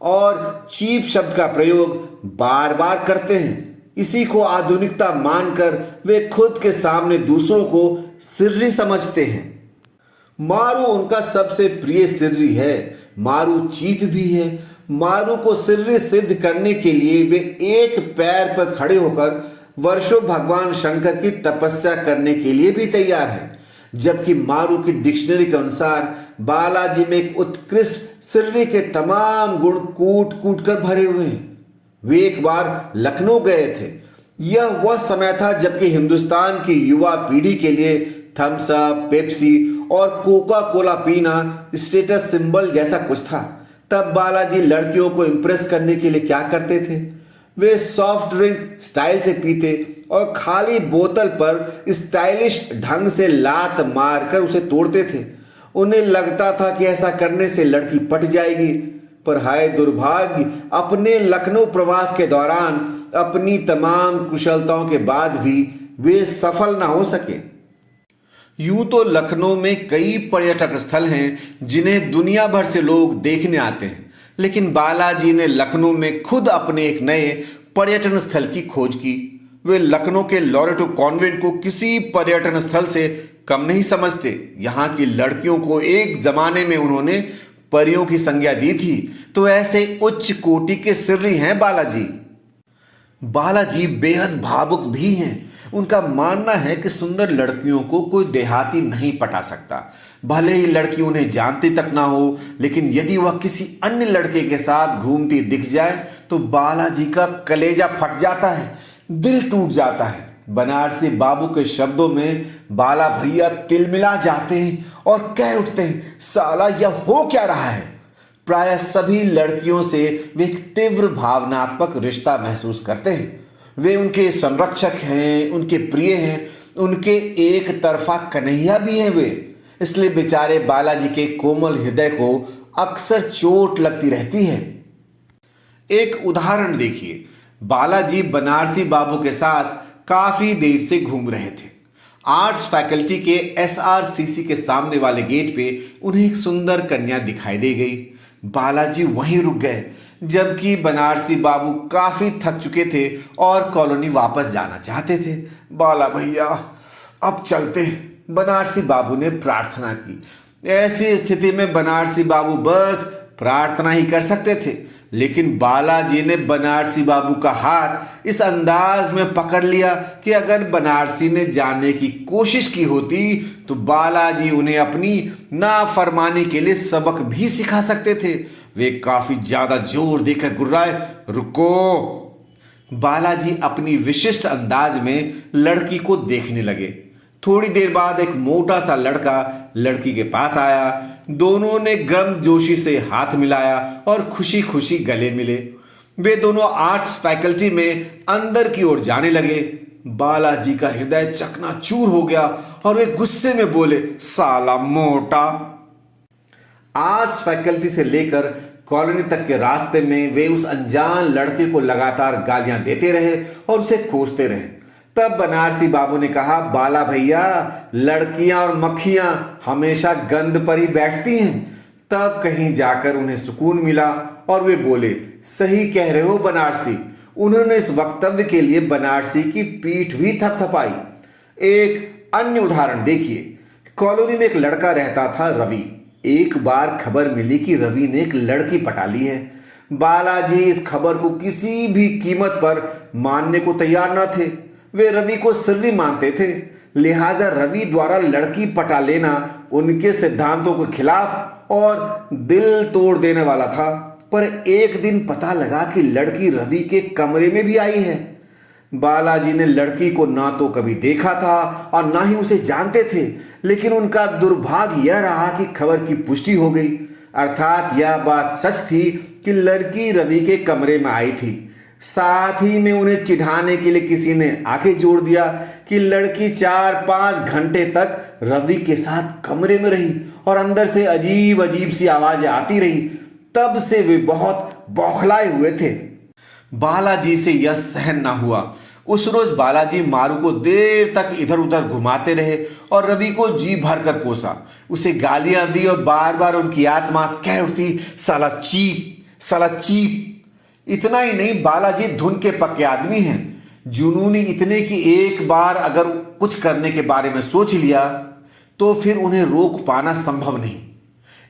और चीप शब्द का प्रयोग बार बार करते हैं। इसी को आधुनिकता मानकर वे खुद के सामने दूसरों को सिर्री समझते हैं। मारू उनका सबसे प्रिय सिर्री है। मारू चीप भी है। मारू को सिर्री सिद्ध करने के लिए वे एक पैर पर खड़े होकर वर्षों भगवान शंकर की तपस्या करने के लिए भी तैयार है। जबकि मारू की डिक्शनरी के अनुसार बालाजी में एक उत्कृष्ट सिर्री के तमाम गुण कूट कूट कर भरे हुए हैं। वे एक बार लखनऊ गए थे। यह वह समय था जबकि हिंदुस्तान की युवा पीढ़ी के लिए थम्स अप, पेप्सी और कोका कोला पीना स्टेटस सिंबल जैसा कुछ था। तब बालाजी लड़कियों को इंप्रेस करने के लिए क्या करते थे? वे सॉफ्ट ड्रिंक स्टाइल से पीते और खाली बोतल पर स्टाइलिश ढंग से लात मारकर उसे तोड़ते थे। उन्हें लगता था कि ऐसा करने से लड़की पट जाएगी, पर हाय दुर्भाग्य, अपने लखनऊ प्रवास के दौरान अपनी तमाम कुशलताओं के बाद भी वे सफल ना हो सके। यूं तो लखनऊ में कई पर्यटक स्थल हैं जिन्हें दुनिया भर से लोग देखने आते हैं, लेकिन बालाजी ने लखनऊ में खुद अपने एक नए पर्यटन स्थल की खोज की। वे लखनऊ के लॉरेटो कॉन्वेंट को किसी पर्यटन स्थल से कम नहीं समझते। यहाँ की लड़कियों को एक जमाने में उन्होंने परियों की संज्ञा दी थी, तो ऐसे उच्च कोटि के सिर्री हैं बालाजी। बालाजी बेहद भावुक भी हैं। उनका मानना है कि सुंदर लड़कियों को कोई देहाती नहीं पटा सकता, भले ही लड़की उन्हें जानती तक ना हो। लेकिन यदि वह किसी अन्य लड़के के साथ घूमती दिख जाए तो बालाजी का कलेजा फट जाता है, दिल टूट जाता है। बनारसी बाबू के शब्दों में बाला भैया तिलमिला जाते हैं और कह उठते हैं, साला यह हो क्या रहा है। प्राय सभी लड़कियों से वे एक तीव्र भावनात्मक रिश्ता महसूस करते हैं। वे उनके संरक्षक हैं, उनके प्रिय हैं, उनके एक तरफा कन्हैया भी हैं वे। इसलिए बेचारे बालाजी के कोमल हृदय को अक्सर चोट लगती रहती है। एक उदाहरण देखिए, बालाजी बनारसी बाबू के साथ काफी देर से घूम रहे थे। आर्ट्स फैकल्टी के SRCC के सामने वाले गेट पे उन्हें एक सुंदर कन्या दिखाई दे गई। बालाजी वहीं रुक गए, जबकि बनारसी बाबू काफी थक चुके थे और कॉलोनी वापस जाना चाहते थे। बाला भैया अब चलते हैं, बनारसी बाबू ने प्रार्थना की। ऐसी स्थिति में बनारसी बाबू बस प्रार्थना ही कर सकते थे, लेकिन बालाजी ने बनारसी बाबू का हाथ इस अंदाज में पकड़ लिया कि अगर बनारसी ने जानने की कोशिश की होती तो बालाजी उन्हें अपनी नाफरमानी के लिए सबक भी सिखा सकते थे। वे काफी ज्यादा जोर देकर गुर्राए, रुको। बालाजी अपनी विशिष्ट अंदाज में लड़की को देखने लगे। थोड़ी देर बाद एक मोटा सा लड़का लड़की के पास आया। दोनों ने गर्मजोशी से हाथ मिलाया और खुशी खुशी गले मिले। वे दोनों आर्ट्स फैकल्टी में अंदर की ओर जाने लगे। बालाजी का हृदय चकनाचूर हो गया और वे गुस्से में बोले, साला मोटा। आर्ट्स फैकल्टी से लेकर कॉलोनी तक के रास्ते में वे उस अनजान लड़के को लगातार गालियां देते रहे और उसे कोसते रहे। तब बनारसी बाबू ने कहा, बाला भैया, लड़कियां और मक्खियां हमेशा गंद पर ही बैठती हैं। तब कहीं जाकर उन्हें सुकून मिला और वे बोले, सही कह रहे हो बनारसी। उन्होंने इस वक्तव्य के लिए बनारसी की पीठ भी थपथपाई। एक अन्य उदाहरण देखिए, कॉलोनी में एक लड़का रहता था, रवि। एक बार खबर मिली कि रवि ने एक लड़की पटा ली है। बालाजी इस खबर को किसी भी कीमत पर मानने को तैयार न थे। वे रवि को सिर्री मानते थे, लिहाजा रवि द्वारा लड़की पटा लेना उनके सिद्धांतों के खिलाफ और दिल तोड़ देने वाला था। पर एक दिन पता लगा कि लड़की रवि के कमरे में भी आई है। बालाजी ने लड़की को ना तो कभी देखा था और ना ही उसे जानते थे, लेकिन उनका दुर्भाग्य यह रहा कि खबर की पुष्टि हो गई। अर्थात यह बात सच थी कि लड़की रवि के कमरे में आई थी। साथ ही में उन्हें चिढ़ाने के लिए किसी ने आके जोड़ दिया कि लड़की 4-5 घंटे तक रवि के साथ कमरे में रही और अंदर से अजीब अजीब सी आवाजें आती रही। तब से वे बहुत बौखलाए हुए थे। बालाजी से यह सहन ना हुआ। उस रोज बालाजी मारू को देर तक इधर उधर घुमाते रहे और रवि को जी भर कर कोसा, उसे गालियां दी और बार बार उनकी आत्मा कह उठती, साला चीप, साला चीप। इतना ही नहीं, बालाजी धुन के पक्के आदमी हैं। जुनूनी इतने कि एक बार अगर कुछ करने के बारे में सोच लिया तो फिर उन्हें रोक पाना संभव नहीं।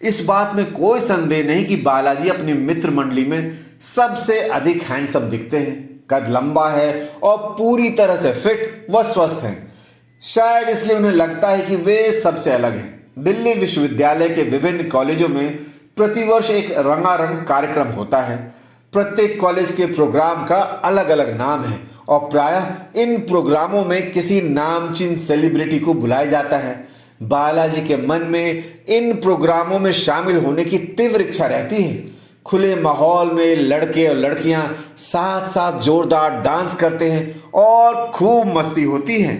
इस बात में कोई संदेह नहीं कि बालाजी अपनी मित्र मंडली में सबसे अधिक हैंडसम दिखते हैं। कद लंबा है और पूरी तरह से फिट व स्वस्थ हैं। शायद इसलिए उन्हें लगता है कि वे सबसे अलग हैं। दिल्ली विश्वविद्यालय के विभिन्न कॉलेजों में प्रतिवर्ष एक रंगारंग कार्यक्रम होता है। प्रत्येक कॉलेज के प्रोग्राम का अलग अलग नाम है और प्रायः इन प्रोग्रामों में किसी नामचीन सेलिब्रिटी को बुलाया जाता है। बालाजी के मन में इन प्रोग्रामों में शामिल होने की तीव्र इच्छा रहती है। खुले माहौल में लड़के और लड़कियां साथ साथ जोरदार डांस करते हैं और खूब मस्ती होती है।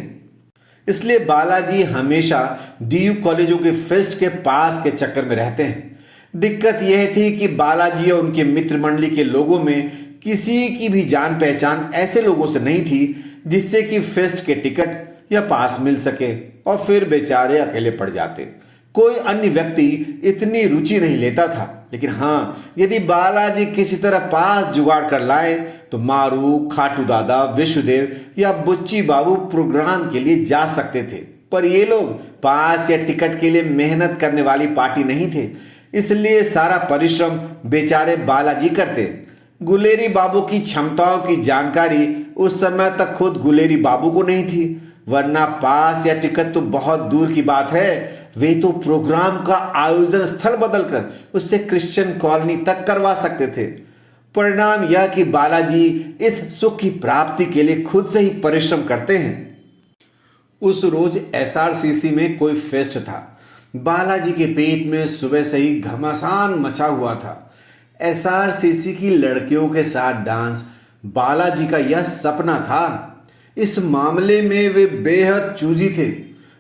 इसलिए बालाजी हमेशा डीयू कॉलेजों के फेस्ट के पास के चक्कर में रहते हैं। दिक्कत यह थी कि बालाजी और उनके मित्र मंडली के लोगों में किसी की भी जान पहचान ऐसे लोगों से नहीं थी जिससे कि फेस्ट के टिकट या पास मिल सके, और फिर बेचारे अकेले पड़ जाते। कोई अन्य व्यक्ति इतनी रुचि नहीं लेता था, लेकिन हाँ, यदि बालाजी किसी तरह पास जुगाड़ कर लाए तो मारू, खाटू दादा, विश्वदेव या बुच्ची बाबू प्रोग्राम के लिए जा सकते थे। पर ये लोग पास या टिकट के लिए मेहनत करने वाली पार्टी नहीं थे, इसलिए सारा परिश्रम बेचारे बालाजी करते। गुलेरी बाबू की क्षमताओं की जानकारी उस समय तक खुद गुलेरी बाबू को नहीं थी, वरना पास या टिकट तो बहुत दूर की बात है, वे तो प्रोग्राम का आयोजन स्थल बदलकर उससे क्रिश्चियन कॉलोनी तक करवा सकते थे। परिणाम यह कि बालाजी इस सुख की प्राप्ति के लिए खुद से ही परिश्रम करते हैं। उस रोज एसआरसीसी में कोई फेस्ट था। बालाजी के पेट में सुबह से ही घमासान मचा हुआ था। एसआरसीसी की लड़कियों के साथ डांस बालाजी का यह सपना था। इस मामले में वे बेहद चूजी थे।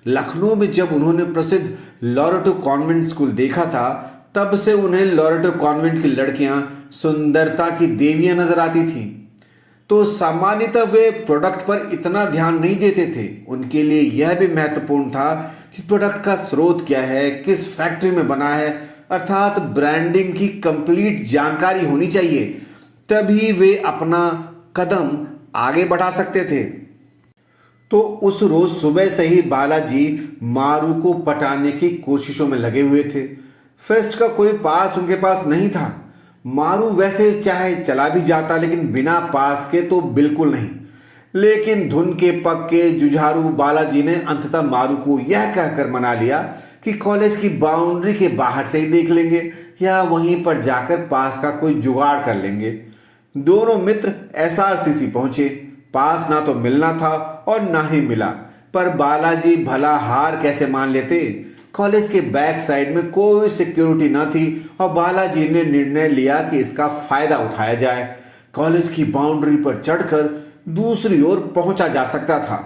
लखनऊ में जब उन्होंने प्रसिद्ध लॉरेटो कॉन्वेंट स्कूल देखा था, तब से उन्हें लॉरेटो कॉन्वेंट की लड़कियां सुंदरता की देवियां नजर आती थी। तो सामान्यतः वे प्रोडक्ट पर इतना ध्यान नहीं देते थे। उनके लिए यह भी महत्वपूर्ण था कि प्रोडक्ट का स्रोत क्या है, किस फैक्ट्री में बना है, अर्थात ब्रांडिंग की कंप्लीट जानकारी होनी चाहिए, तभी वे अपना कदम आगे बढ़ा सकते थे। तो उस रोज सुबह से ही बालाजी मारू को पटाने की कोशिशों में लगे हुए थे। फेस्ट का कोई पास उनके पास नहीं था। मारू वैसे चाहे चला भी जाता, लेकिन बिना पास के तो बिल्कुल नहीं। लेकिन धुन के पक्के जुझारू बालाजी ने अंततः मारू को यह कहकर मना लिया कि कॉलेज की बाउंड्री के बाहर से ही देख लेंगे या वहीं पर जाकर पास का कोई जुगाड़ कर लेंगे। दोनों मित्र एसआरसीसी पहुंचे। पास ना तो मिलना था और ना ही मिला, पर बालाजी भला हार कैसे मान लेते। कॉलेज के बैक साइड में कोई सिक्योरिटी न थी और बालाजी ने निर्णय लिया कि इसका फायदा उठाया जाए। कॉलेज की बाउंड्री पर चढ़कर दूसरी ओर पहुंचा जा सकता था।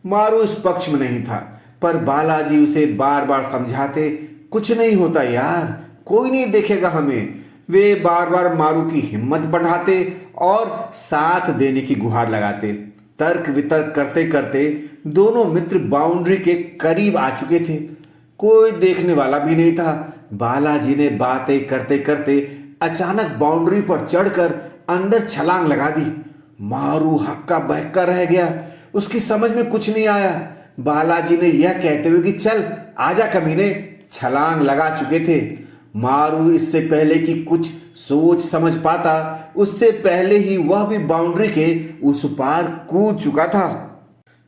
मारू इस पक्ष में नहीं था, पर बालाजी उसे बार बार समझाते, कुछ नहीं होता यार, कोई नहीं देखेगा हमें। वे बार बार मारू की हिम्मत बढ़ाते और साथ देने की गुहार लगाते। तर्क वितर्क करते करते दोनों मित्र बाउंड्री के करीब आ चुके थे। कोई देखने वाला भी नहीं था। बालाजी ने बातें करते करते अचानक बाउंड्री पर चढ़कर अंदर छलांग लगा दी। मारू हक्का बहक्का रह गया। उसकी समझ में कुछ नहीं आया। बालाजी ने यह कहते हुए कि चल आजा कमीने, छलांग लगा चुके थे। मारू इससे पहले कि कुछ सोच समझ पाता, उससे पहले ही वह भी बाउंड्री के उस पार कूद चुका था।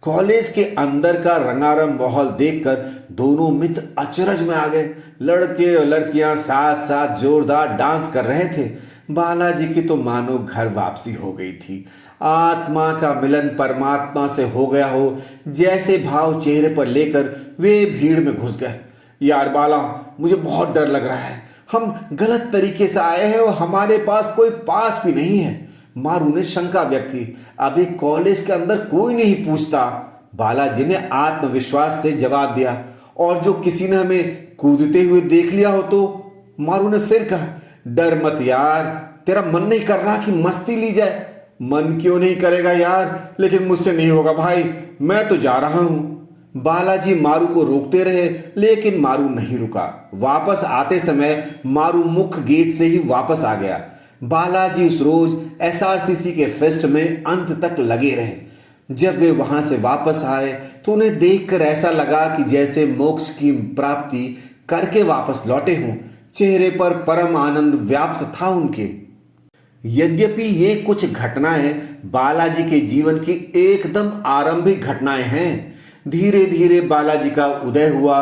कॉलेज के अंदर का रंगारंग माहौल देखकर दोनों मित्र अचरज में आ गए। लड़के और लड़कियां साथ साथ जोरदार डांस कर रहे थे। बालाजी की तो मानो घर वापसी हो गई थी। आत्मा का मिलन परमात्मा से हो गया हो, जैसे भाव चेहरे पर लेकर वे भीड़ में घुस गए। यार बाला, मुझे बहुत डर लग रहा है। हम गलत तरीके से आए हैं और हमारे पास कोई पास भी नहीं है। मारू ने शंका व्यक्त की। अभी कॉलेज के अंदर कोई नहीं पूछता, बालाजी ने आत्मविश्वास से जवाब दिया। और जो किसी ने हमें कूदते हुए देख लिया हो तो? मारू ने फिर कहा। डर मत यार, तेरा मन नहीं कर रहा कि मस्ती ली जाए? मन क्यों नहीं करेगा यार, लेकिन मुझसे नहीं होगा भाई, मैं तो जा रहा हूं। बालाजी मारू को रोकते रहे, लेकिन मारू नहीं रुका। वापस आते समय मारू मुख्य गेट से ही वापस आ गया। बालाजी उस रोज एसआरसीसी के फेस्ट में अंत तक लगे रहे। जब वे वहां से वापस आए तो उन्हें देखकर ऐसा लगा कि जैसे मोक्ष की प्राप्ति करके वापस लौटे हों। चेहरे पर परम आनंद व्याप्त था उनके। यद्यपि ये कुछ घटनाएं बालाजी के जीवन की एकदम आरंभिक घटनाएं हैं। धीरे धीरे बालाजी का उदय हुआ।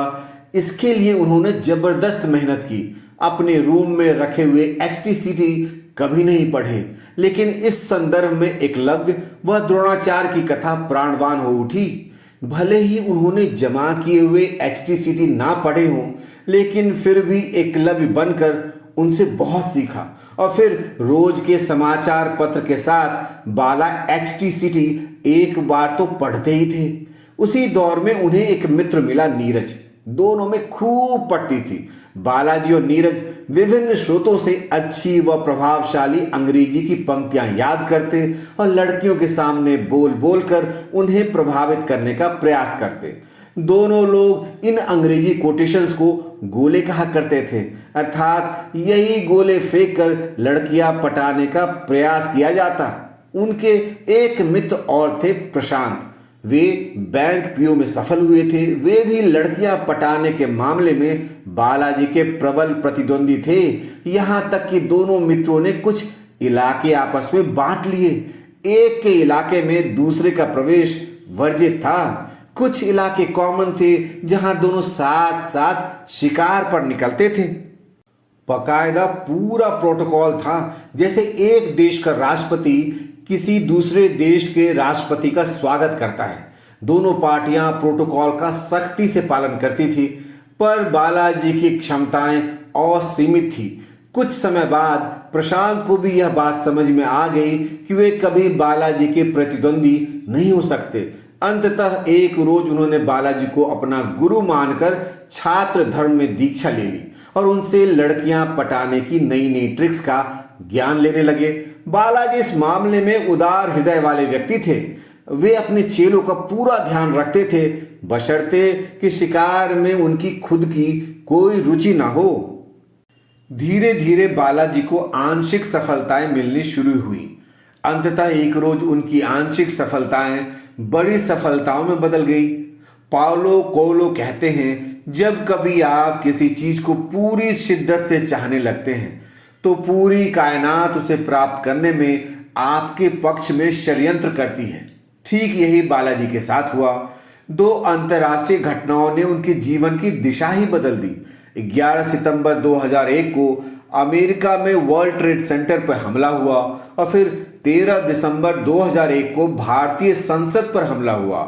इसके लिए उन्होंने जबरदस्त मेहनत की। अपने रूम में रखे हुए एक्सटीसीटी कभी नहीं पढ़े, लेकिन इस संदर्भ में एकलव्य व द्रोणाचार्य की कथा प्राणवान हो उठी। भले ही उन्होंने जमा किए हुए एक्सटीसीटी ना पढ़े हों, लेकिन फिर भी एकलव्य बनकर उनसे बहुत सीखा। और फिर रोज के समाचार पत्र के साथ बाला एक्सटीसीटी एक बार तो पढ़ते ही थे। उसी दौर में उन्हें एक मित्र मिला, नीरज। दोनों में खूब पटती थी। बालाजी और नीरज विभिन्न स्रोतों से अच्छी व प्रभावशाली अंग्रेजी की पंक्तियां याद करते और लड़कियों के सामने बोल बोल कर उन्हें प्रभावित करने का प्रयास करते। दोनों लोग इन अंग्रेजी कोटेशंस को गोले कहा करते थे, अर्थात यही गोले फेंक कर लड़कियां पटाने का प्रयास किया जाता। उनके एक मित्र और थे प्रशांत, वे बैंक पीओ में सफल हुए थे। वे भी लड़कियां पटाने के मामले में बालाजी के प्रबल प्रतिद्वंदी थे। यहां तक कि दोनों मित्रों ने कुछ इलाके आपस में बांट लिए। एक के इलाके में दूसरे का प्रवेश वर्जित था। कुछ इलाके कॉमन थे जहां दोनों साथ साथ शिकार पर निकलते थे। बकायदा पूरा प्रोटोकॉल था, जैसे एक देश का राष्ट्रपति किसी दूसरे देश के राष्ट्रपति का स्वागत करता है। दोनों पार्टियां प्रोटोकॉल का सख्ती से पालन करती थी, पर बालाजी की क्षमताएं असीमित थी। कुछ समय बाद प्रशांत को भी यह बात समझ में आ गई कि वे कभी बालाजी के प्रतिद्वंदी नहीं हो सकते। अंततः एक रोज उन्होंने बालाजी को अपना गुरु मानकर छात्र धर्म में दीक्षा ले ली और उनसे लड़कियां पटाने की नई नई ट्रिक्स का ज्ञान लेने लगे। बालाजी इस मामले में उदार हृदय वाले व्यक्ति थे। वे अपने चेलों का पूरा ध्यान रखते थे, बशर्ते कि शिकार में उनकी खुद की कोई रुचि ना हो। धीरे धीरे बालाजी को आंशिक सफलताएं मिलनी शुरू हुई। अंततः एक रोज उनकी आंशिक सफलताएं बड़ी सफलताओं में बदल गई। पाउलो कोएल्हो कहते हैं, जब कभी आप किसी चीज को पूरी शिद्दत से चाहने लगते हैं तो पूरी कायनात उसे प्राप्त करने में आपके पक्ष में षड्यंत्र करती है। ठीक यही बालाजी के साथ हुआ। दो अंतर्राष्ट्रीय घटनाओं ने उनके जीवन की दिशा ही बदल दी। 11 सितंबर 2001 को अमेरिका में वर्ल्ड ट्रेड सेंटर पर हमला हुआ और फिर 13 दिसंबर 2001 को भारतीय संसद पर हमला हुआ।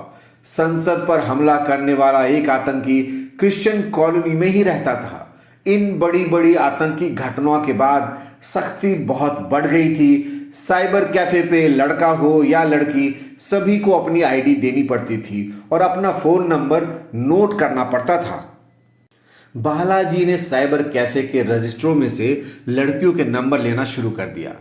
संसद पर हमला करने वाला एक आतंकी क्रिश्चियन कॉलोनी में ही रहता था। इन बड़ी बड़ी आतंकी घटनाओं के बाद सख्ती बहुत बढ़ गई थी। साइबर कैफे पे लड़का हो या लड़की, सभी को अपनी आईडी देनी पड़ती थी और अपना फोन नंबर नोट करना पड़ता था। बालाजी ने साइबर कैफे के रजिस्टरों में से लड़कियों के नंबर लेना शुरू कर दिया।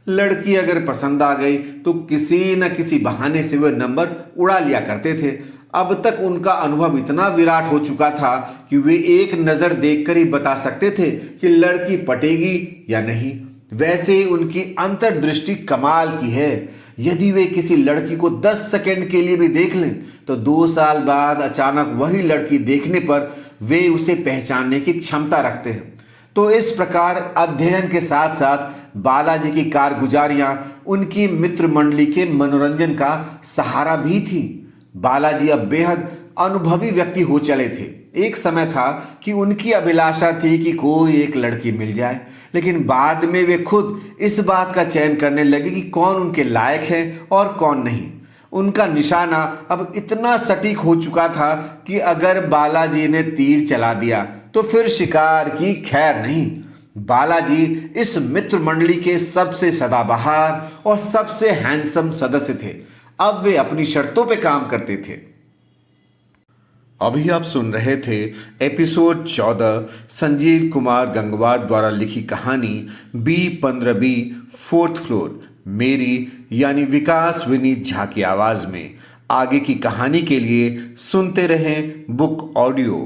लड़की अगर पसंद आ गई तो किसी न किसी बहाने से वे नंबर उड़ा लिया करते थे। अब तक उनका अनुभव इतना विराट हो चुका था कि वे एक नज़र देखकर ही बता सकते थे कि लड़की पटेगी या नहीं। वैसे ही उनकी अंतर्दृष्टि कमाल की है। यदि वे किसी लड़की को 10 सेकंड के लिए भी देख लें तो 2 साल बाद अचानक वही लड़की देखने पर वे उसे पहचानने की क्षमता रखते हैं। तो इस प्रकार अध्ययन के साथ साथ बालाजी की कारगुजारियां उनकी मित्र मंडली के मनोरंजन का सहारा भी थी। बालाजी अब बेहद अनुभवी व्यक्ति हो चले थे। एक समय था कि उनकी अभिलाषा थी कि कोई एक लड़की मिल जाए, लेकिन बाद में वे खुद इस बात का चयन करने लगे कि कौन उनके लायक है और कौन नहीं। उनका निशाना अब इतना सटीक हो चुका था कि अगर बालाजी ने तीर चला दिया तो फिर शिकार की खैर नहीं। बालाजी इस मित्र मंडली के सबसे सदाबहार और सबसे हैंडसम सदस्य थे। अब वे अपनी शर्तों पे काम करते थे। अभी आप सुन रहे थे एपिसोड 14 संजीव कुमार गंगवार द्वारा लिखी कहानी B15B 4th फ्लोर, मेरी यानी विकास विनीत झा की आवाज में। आगे की कहानी के लिए सुनते रहें बुक ऑडियो।